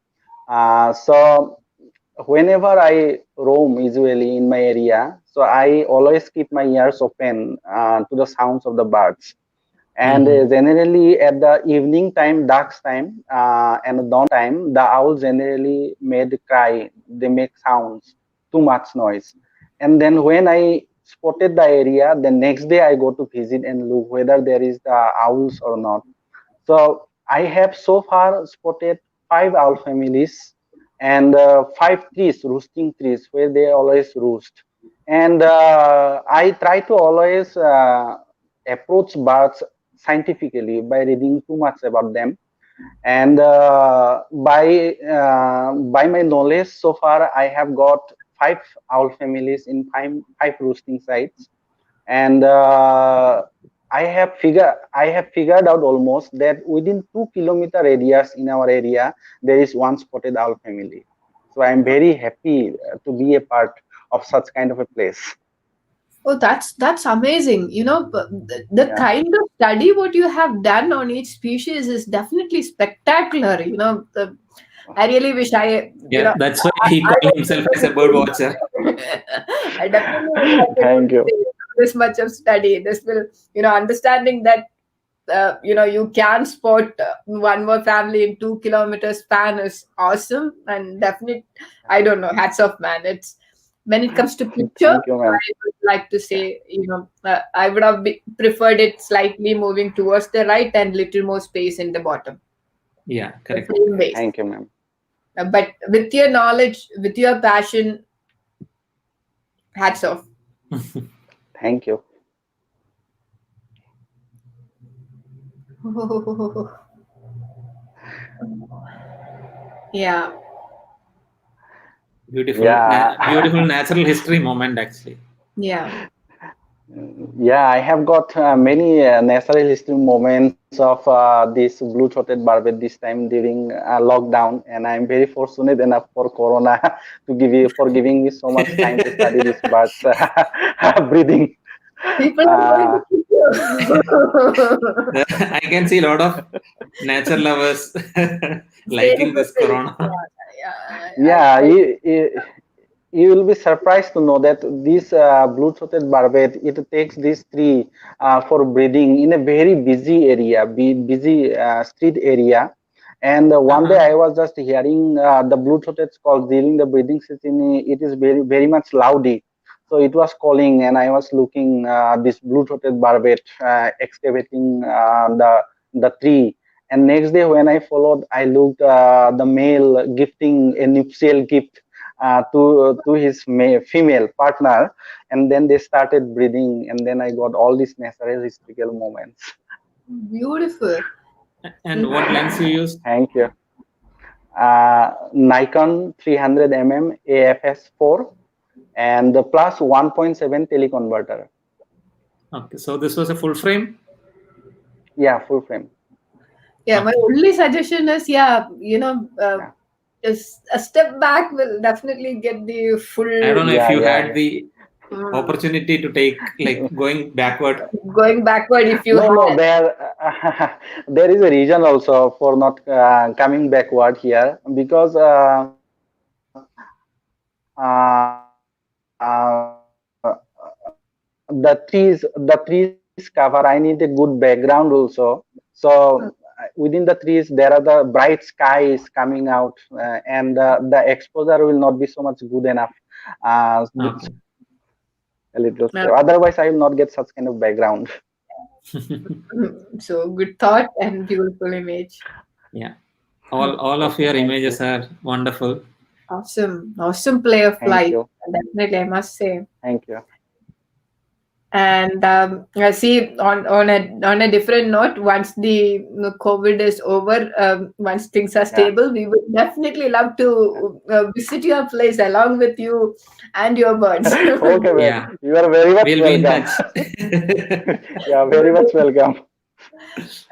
So whenever I roam usually in my area, so I always keep my ears open to the sounds of the birds. And generally at the evening time, dusk time, and dawn time, the owls generally made cry. They make sounds, too much noise. And then when I spotted the area, the next day I go to visit and look whether there is the owls or not. So I have so far spotted 5 owl families and 5 trees, roosting trees, where they always roost. And I try to always approach birds scientifically by reading too much about them. And by my knowledge, so far I have got 5 owl families in five roosting sites, and I have figured out almost that within 2 kilometer radius in our area there is one spotted owl family. So I am very happy to be a part of such kind of a place. Oh, that's amazing. The Yeah. kind of study what you have done on each species is definitely spectacular. I really wish Yeah, that's why he I called himself as a bird watcher. I definitely wish I could Thank you. do this much of study. This will, understanding that, you can spot one more family in 2 kilometer span is awesome. And definitely, I don't know, hats off, man. It's when it comes to picture, Thank you, I ma'am. would like to say, I would have preferred it slightly moving towards the right and little more space in the bottom. Yeah, The correct. same way. Thank you, ma'am. But with your knowledge, with your passion, hats off. Thank you. Yeah. Beautiful, Yeah. beautiful natural history moment actually. Yeah. Yeah, I have got many natural history moments of this blue-throated barbet this time during lockdown, and I'm very fortunate enough for Corona to giving me so much time to study this bird's breathing. People are going to Uh, kill you. I can see a lot of nature lovers liking Same this thing. corona. yeah, you will be surprised to know that this blue-throated barbet, it takes this tree for breeding in a very busy area, busy street area. And one day I was just hearing the blue-throated calls during the breeding season. It is very, very much loudy. So it was calling, and I was looking this blue-throated barbet excavating the tree. And next day when I followed, I looked the male gifting a nuptial gift to his female partner, and then they started breathing, and then I got all these natural historical moments. Beautiful. And what lens you use? Thank you. Nikon 300 AFS 4 and the plus 1.7 teleconverter. Okay, so this was a full frame. Yeah, full frame. Yeah, my only suggestion is, Yeah. just a step back will definitely get the full. I don't know if Yeah, you yeah, had the opportunity to take like going backward. Going backward if you No, had. there is a reason also for not coming backward here, because the trees cover. I need a good background also. So within the trees, there are the bright skies coming out, and the exposure will not be so much good enough. Okay. A little. No. Otherwise, I will not get such kind of background. So good thought and beautiful image. Yeah, all of your images are wonderful. Awesome play of Thank light. you. Definitely, I must say. Thank you. And I see on a different note, once the COVID is over, once things are stable, we would definitely love to visit your place along with you and your birds. Okay, well, Yeah, you are very much we'll be in welcome. touch. Yeah, very much welcome.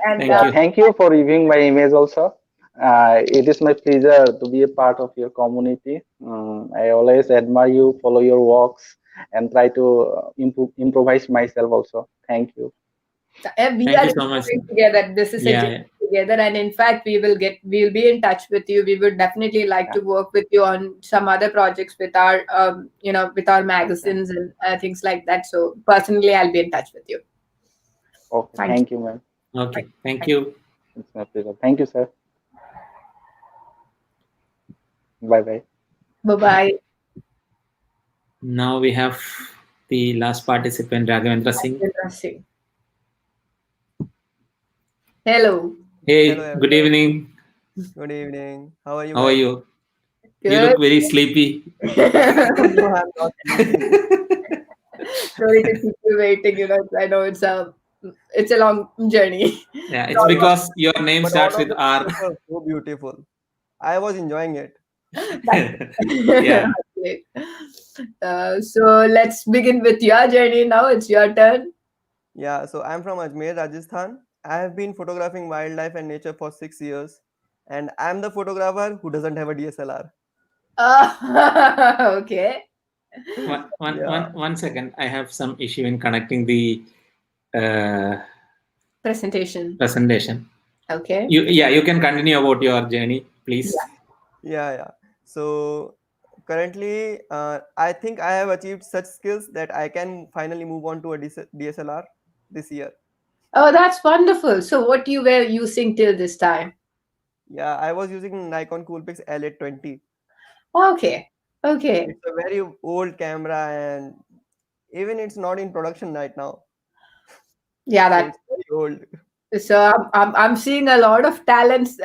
And Thank you. Thank you for reviewing my image also. It is my pleasure to be a part of your community. I always admire you, follow your walks, and try to improvise myself also. Thank you. We Thank are you so much. improving together. This is a Yeah, journey together, and in fact, we'll be in touch with you. We would definitely like Yeah. to work with you on some other projects with our, with our Okay. magazines and things like that. So personally, I'll be in touch with you. Okay. Thank you. Thank you, ma'am. okay. Thank Thank you. It's my pleasure. Thank you, sir. Bye bye. Bye bye. Now we have the last participant, Raghavendra Singh. Interesting. Hello. Hello Hey, good everyone. evening. Good evening. How are you How are guys? you? You Good. look very sleepy. No, I'm not sleeping. Sorry to keep you waiting. I know it's a long journey. Yeah, it's Yeah, yeah. because your name But all starts of with the R. pictures were so beautiful. I was enjoying it. That's Yeah. great. So let's begin with your journey now. It's your turn. Yeah, so I'm from Ajmer, Rajasthan. I have been photographing wildlife and nature for 6 years, and I'm the photographer who doesn't have a DSLR. Okay. Yeah, One second. I have some issue in connecting the uh, Presentation. presentation. Okay. You can continue about your journey, please. Yeah. yeah. So currently, I think I have achieved such skills that I can finally move on to a DSLR this year. Oh, that's wonderful. So what you were using till this time? Yeah, I was using Nikon Coolpix L820. Okay. Okay. It's a very old camera and even it's not in production right now. Yeah, So that it's very old. so I'm seeing a lot of talents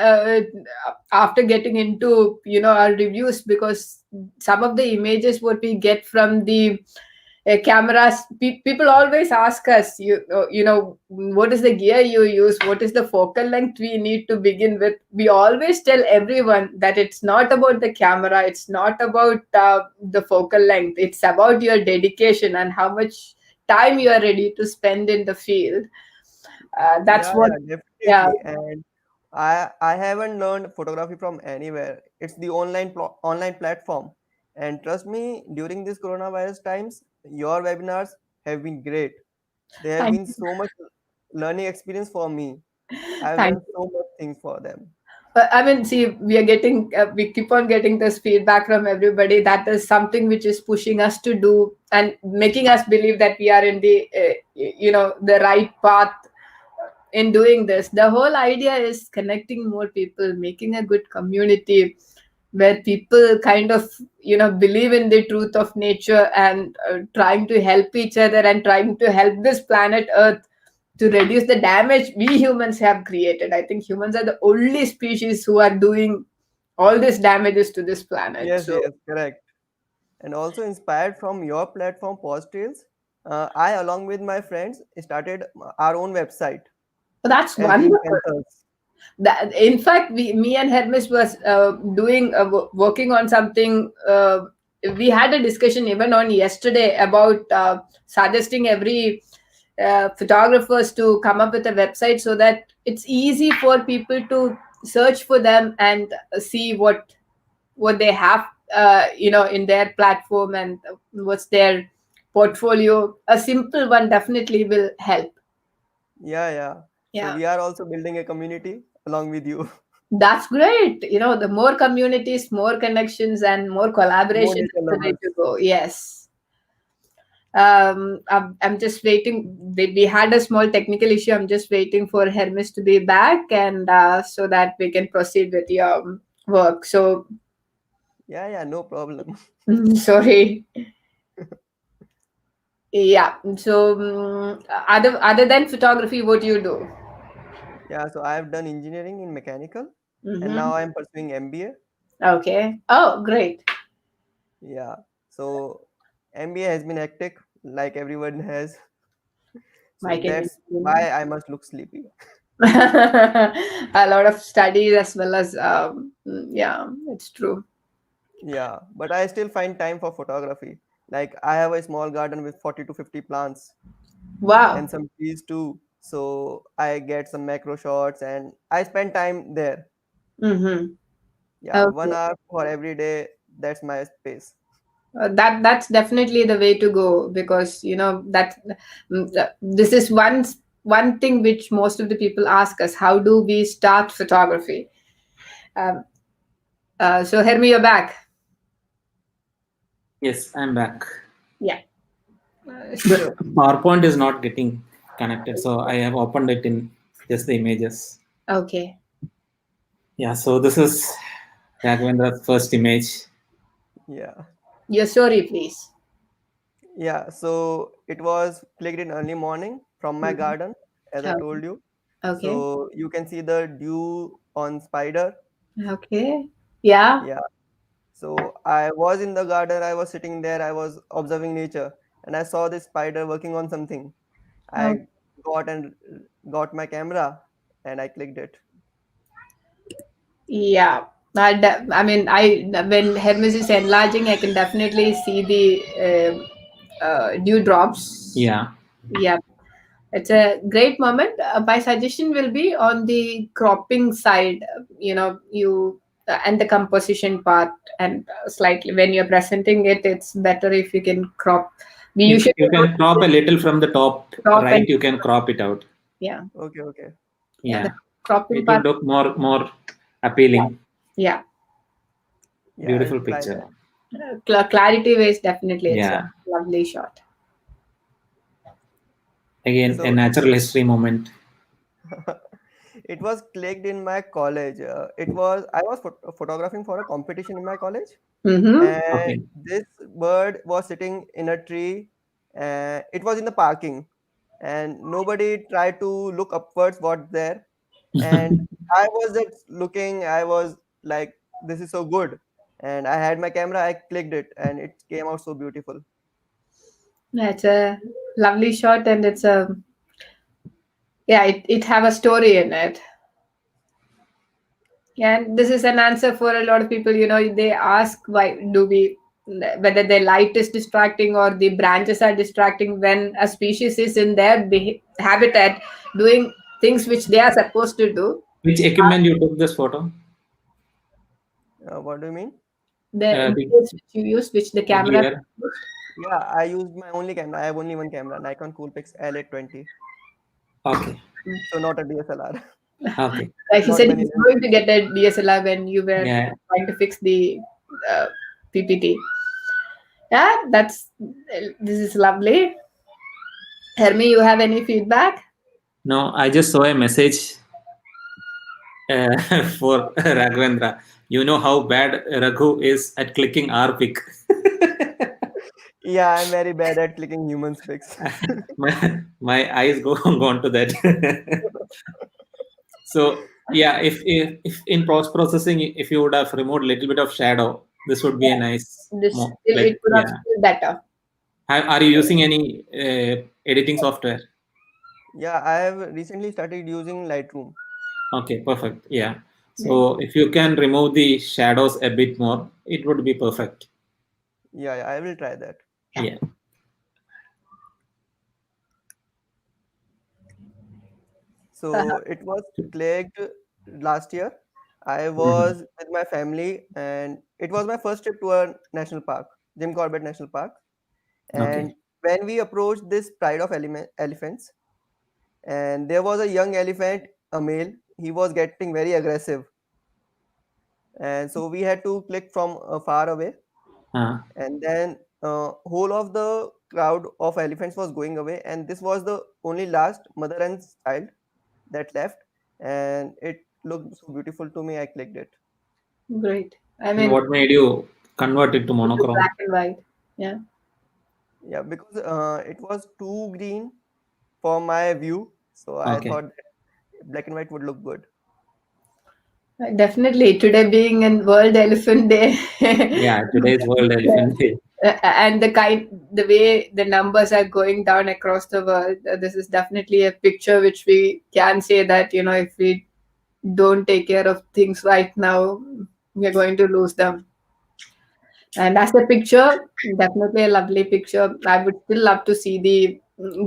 after getting into our reviews, because some of the images what we get from the cameras, people always ask us, what is the gear you use, what is the focal length we need to begin with. We always tell everyone that it's not about the camera, it's not about the focal length, it's about your dedication and how much time you are ready to spend in the field. That's Yeah, what. yeah, Yeah. definitely. And I haven't learned photography from anywhere. It's the online platform. And trust me, during this coronavirus times, your webinars have been great. They have Thank been you. so much learning experience for me. I've Thank learned you. so much things for them. I mean, see, we keep on getting this feedback from everybody. That is something which is pushing us to do and making us believe that we are in the right path in doing this. The whole idea is connecting more people, making a good community where people kind of believe in the truth of nature and trying to help each other and trying to help this planet Earth to reduce the damage we humans have created. I think humans are the only species who are doing all these damages to this planet. Yes, So yes, correct. And also inspired from your platform, Paws Trails, I, along with my friends, started our own website that's as Green wonderful. Panthers. That, in fact, me and Hermes was working on something. We had a discussion even on yesterday about suggesting every photographers to come up with a website so that it's easy for people to search for them and see what they have in their platform and what's their portfolio. A simple one definitely will help. Yeah, yeah. So Yeah. we are also building a community along with you. That's great. The more communities, more connections, and more More collaboration nature is the way lovers. to go. Yes. I'm just waiting. We had a small technical issue. I'm just waiting for Hermes to be back, and so that we can proceed with your work. So, Yeah, yeah, no problem. sorry. Yeah. So, other than photography, what do you do? Yeah, so I have done engineering in mechanical and Mm-hmm. now I'm pursuing MBA. Okay. Oh, great. Yeah. So MBA has been hectic like everyone has. So I can that's imagine. why I must look sleepy. A lot of studies as well as yeah, it's true. Yeah, but I still find time for photography. Like I have a small garden with 40 to 50 plants and Wow. some trees too. So I get some macro shots and I spend time there. Mm-hmm. Yeah, 1 hour Okay. for every day. That's my space. That's definitely the way to go, because this is one thing which most of the people ask us: how do we start photography? Um, so Hermi, you're back. Yes, I'm back. Yeah. The So PowerPoint is not getting connected, so I have opened it in just the images. okay. Yeah, so this is Raghavendra's first image. Yeah. Your story, please. Yeah. So it was clicked in early morning from my Mhm. garden, as I Okay. told you. Okay. So you can see the dew on spider. Okay. Yeah. Yeah. So I was in the garden, I was sitting there, I was observing nature, and I saw this spider working on something. Oh, I got my camera and I clicked it. yeah. I mean, when Hermes is enlarging, I can definitely see the dewdrops. Yeah, Yeah. It's a great moment. My suggestion will be on the cropping side, and the composition part, and slightly when you're presenting it, it's better if you can crop. We if usually you do can crop a little from the top crop right, and you can crop it out. yeah, Okay, okay. yeah, the Yeah, cropping it will part, look more appealing. yeah. Yeah, I'll Beautiful try picture. Clarity wise, definitely, it's a Yeah, lovely shot. that. again a So natural history moment. it was clicked in my college. I was photographing for a competition in my college, Mm-hmm. and Okay. this bird was sitting in a tree. It was in the parking, and nobody tried to look upwards what's there. And I was just looking. I was like, "This is so good," and I had my camera. I clicked it, and it came out so beautiful. It's a lovely shot, and it's a yeah, it have a story in it. And this is an answer for a lot of people. They ask whether the light is distracting or the branches are distracting when a species is in their habitat doing things which they are supposed to do. Which equipment you took this photo? What do you mean? The The images which you use, which the camera gear. used. Yeah, I used my only camera. I have only one camera, Nikon Coolpix L820. Okay. So not a DSLR, Okay. He not said he many was lenses. going to get a DSLR when you were Yeah. trying to fix the uh, PPT. Yeah, this is lovely. Hermi, you have any feedback? No, I just saw a message for Raghavendra. You know how bad Raghu is at clicking R pic. Yeah, I'm very bad at clicking human pics. my eyes go gone to that. So yeah, if in post processing, if you would have removed a little bit of shadow, this would be a nice It like could have yeah. still better. Are you using any editing software? Yeah, I have recently started using Lightroom. Okay, perfect. Yeah. Right. So if you can remove the shadows a bit more, it would be perfect. Yeah, yeah, I will try that. Yeah. So it was clicked last year. I Mhm. was with my family, and it was my first trip to a national park, Jim Corbett National Park. Okay. And when we approached this pride of elephants, and there was a young elephant, a male, he was getting very aggressive, and so we had to click from far away, Uh, and then whole of the crowd of elephants was going away, and this was the only last mother and child that left, and it looked so beautiful to me. I clicked it. Great. I and mean, what made you convert it to into monochrome? black and white. Yeah. Yeah, because it was too green for my view, so I Okay. thought that black and white would look good. Definitely. Today being in World Elephant Day, Yeah, today's World Elephant Day. and the way the numbers are going down across the world, this is definitely a picture which we can say that if we don't take care of things right now, we are going to lose them. And as a picture, definitely a lovely picture. I would still love to see the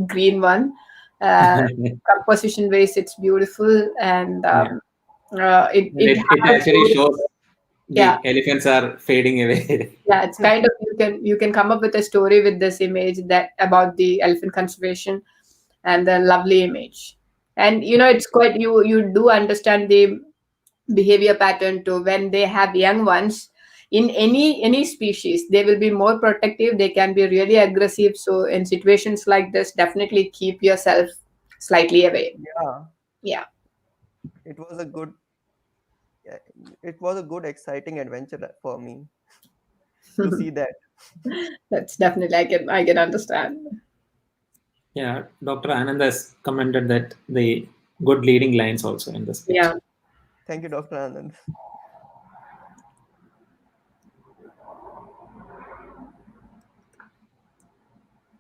green one. Uh, Composition wise, it's beautiful, and Yeah. It has actually those- shows the yeah, elephants are fading away. yeah, it's kind of, you can come up with a story with this image that about the elephant conservation and the lovely image. And it's quite, you do understand the behavior pattern too. When they have young ones in any species, they will be more protective, they can be really aggressive. So in situations like this, definitely keep yourself slightly away. Yeah, Yeah. it was a good, yeah, it was a good, exciting adventure for me to see that. That's definitely, I can understand. Yeah, Dr. Anand has commented that the good leading lines also in this Yeah. picture. Thank you, Dr. Anand.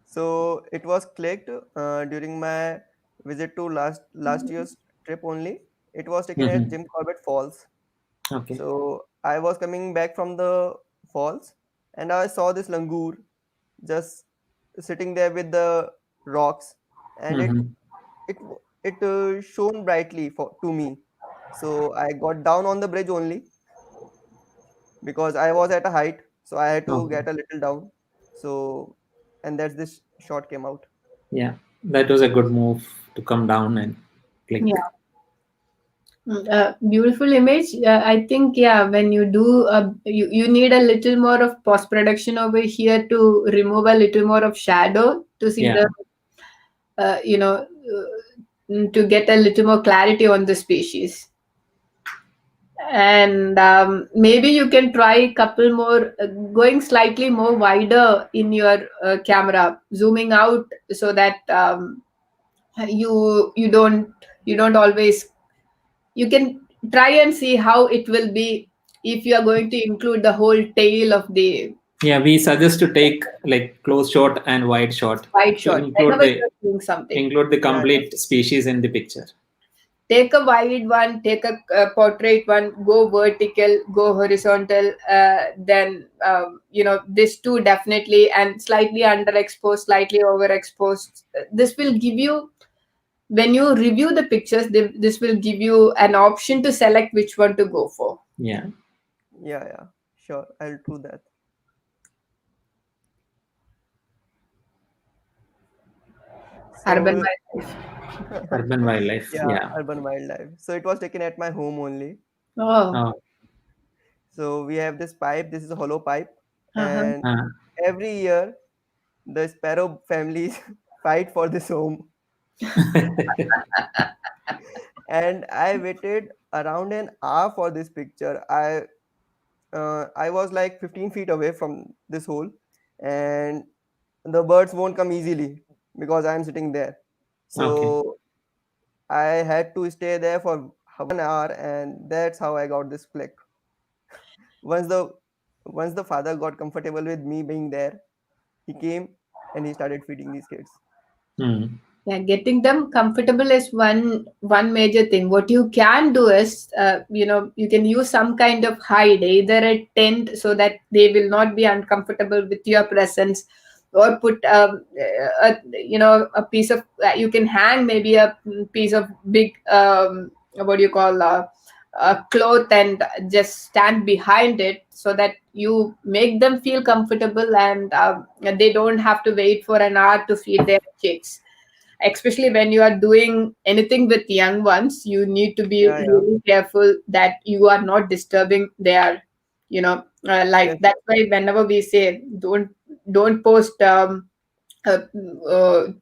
So it was clicked during my visit to last year's trip only. It was taken at Mhm. Jim Corbett Falls. Okay. So I was coming back from the falls and I saw this langur just sitting there with the rocks, and Mhm. it shone brightly for to me. So I got down on the bridge only because I was at a height, so I had to Okay. get a little down. So, and that's this shot came out. Yeah, that was a good move to come down and click. Yeah. Beautiful image. I think, yeah, when you do, you need a little more of post production over here to remove a little more of shadow to see Yeah. the, to get a little more clarity on the species. And maybe you can try a couple more, going slightly more wider in your camera, zooming out so that you don't always, you can try and see how it will be if you are going to include the whole tail of the Yeah, we suggest to take like close shot and wide shot wide to shot whenever you're doing something. include the Yeah, complete species in the picture. Take a wide one, take a portrait one, go vertical, go horizontal, then this two definitely, and slightly underexposed, slightly overexposed. This will give you, when you review the pictures, this will give you an option to select which one to go for. Yeah. yeah, sure. I'll do that. Urban So, wildlife. Urban wildlife. yeah, Yeah. urban wildlife. So it was taken at my home only. Oh. Oh. So we have this pipe. This is a hollow pipe, Uh-huh. and every year the sparrow families fight for this home. And I waited around an hour for this picture. I was like 15 feet away from this hole, and the birds won't come easily because I'm sitting there. Okay. So I had to stay there for 1 hour, and that's how I got this click. Once the once the father got comfortable with me being there, he came and he started feeding these kids. Hmm. Yeah, getting them comfortable is one major thing. What you can do is, you can use some kind of hide, either a tent, so that they will not be uncomfortable with your presence, or put a piece of, you can hang maybe a piece of big, what do you call, a cloth, and just stand behind it so that you make them feel comfortable, and they don't have to wait for an hour to feed their chicks. Especially when you are doing anything with young ones, you need to be Yeah, yeah. really careful that you are not disturbing their, like, Yes, that's why whenever we say don't post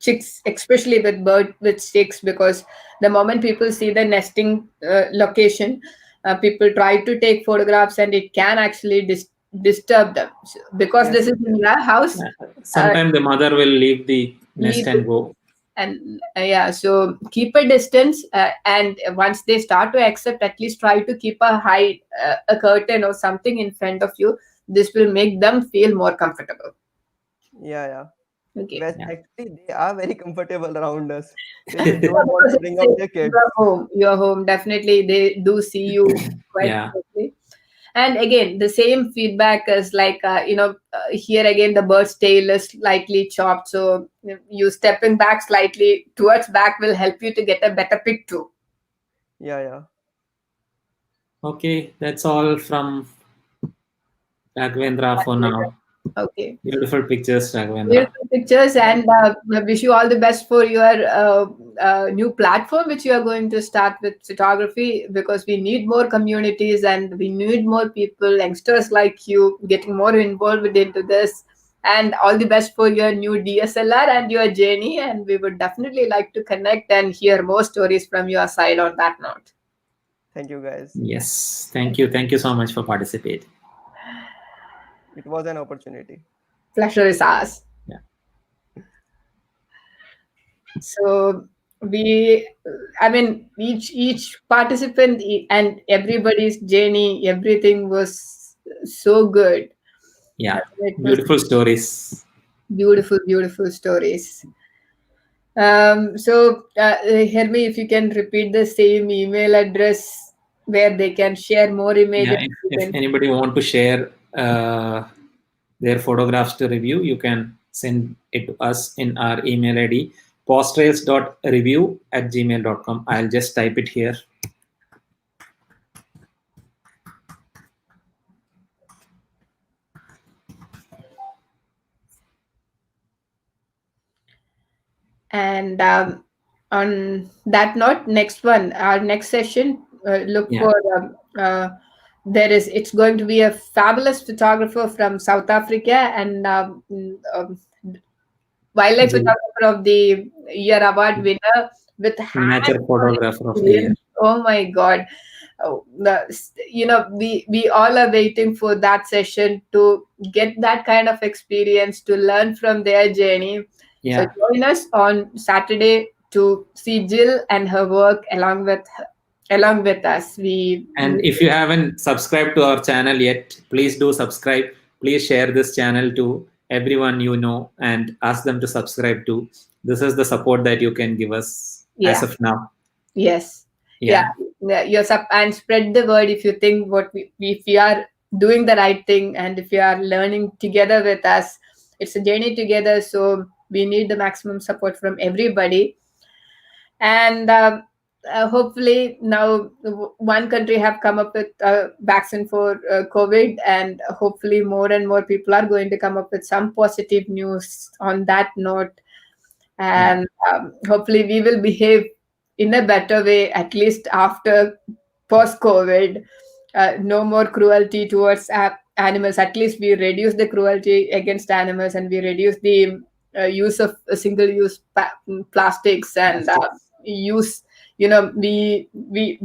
chicks, especially with bird with chicks, because the moment people see the nesting location, people try to take photographs, and it can actually disturb them. So, because yes, this is in your house, uh, Sometimes the mother will leave the nest leave, and go. and yeah, so keep a distance, and once they start to accept, at least try to keep a height, a curtain or something in front of you. This will make them feel more comfortable. yeah. Okay. Well, Yeah. actually, they are very comfortable around us. They just Yeah, don't want because to it's bring out safe. their kids. Your home, definitely they do see you quite Yeah. closely. And again, the same feedback is like, here again, the bird's tail is slightly chopped, so you stepping back slightly towards back will help you to get a better pic too. Yeah. Okay, that's all from Raghavendra for now. Okay. Beautiful pictures, Raghavendra. Beautiful pictures, and I wish you all the best for your new platform which you are going to start with photography, because we need more communities and we need more people, youngsters like you, getting more involved into this. And all the best for your new DSLR and your journey. And we would definitely like to connect and hear more stories from your side on that note. Thank you, guys. Yes, thank you. Thank you so much for participating. It was an opportunity. Pleasure is ours. Yeah. So each participant and everybody's journey, everything was so good. Yeah, It was beautiful stories. beautiful stories. So Hermi, if you can repeat the same email address where they can share more images. Yeah, if anybody want to share their photographs to review, you can send it to us in our email ID, pawstrails.review@gmail.com. I'll just type it here. And on that note, our next session, look Yeah. for it's going to be a fabulous photographer from South Africa, and wildlife Jill. photographer of the year award winner with Nature photographer of the year. Oh my God. We all are waiting for that session to get that kind of experience, to learn from their journey. Yeah. So join us on Saturday to see Jill and her work along with us. And if you haven't subscribed to our channel yet, please do subscribe. Please share this channel to everyone you know and ask them to subscribe too. This is the support that you can give us as of now. Yes. Yeah. And spread the word if you think if we are doing the right thing, and if you are learning together with us. It's a journey together, so we need the maximum support from everybody. And hopefully now one country have come up with a vaccine for COVID, and hopefully more and more people are going to come up with some positive news on that note. And hopefully we will behave in a better way, at least after post-COVID. No more cruelty towards animals. At least we reduce the cruelty against animals, and we reduce the use of single-use plastics, and use, we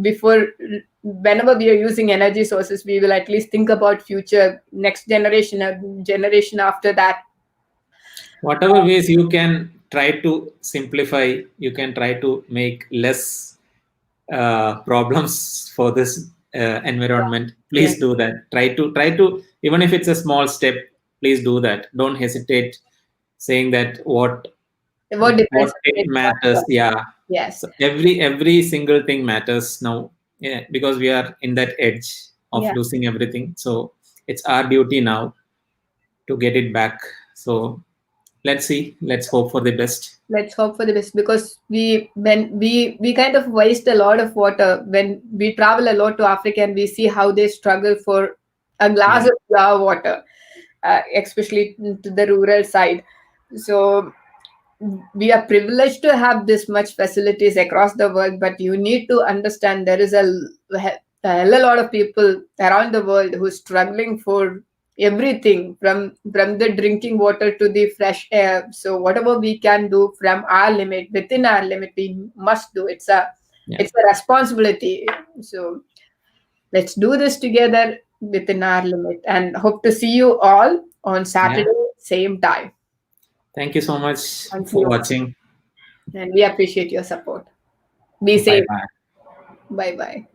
before, whenever we are using energy sources, we will at least think about future, next generation, generation after that. Whatever ways you can try to simplify, you can try to make less problems for this environment. Please do that. Try to, even if it's a small step, please do that. Don't hesitate saying that what it matters. Yeah. Yes. So every single thing matters now. Yeah, because we are in that edge of losing everything. So it's our duty now to get it back. So let's see. Let's hope for the best. Let's hope for the best, because we kind of waste a lot of water when we travel a lot to Africa, and we see how they struggle for a glass of pure water, especially to the rural side. So we are privileged to have this much facilities across the world, but you need to understand there is a lot of people around the world who's struggling for everything, from the drinking water to the fresh air. So whatever we can do from our limit, within our limit, we must do. It's a responsibility. So let's do this together within our limit, and hope to see you all on Saturday, same time. Thank you so much for watching. And we appreciate your support. Be safe. Bye-bye. Bye-bye.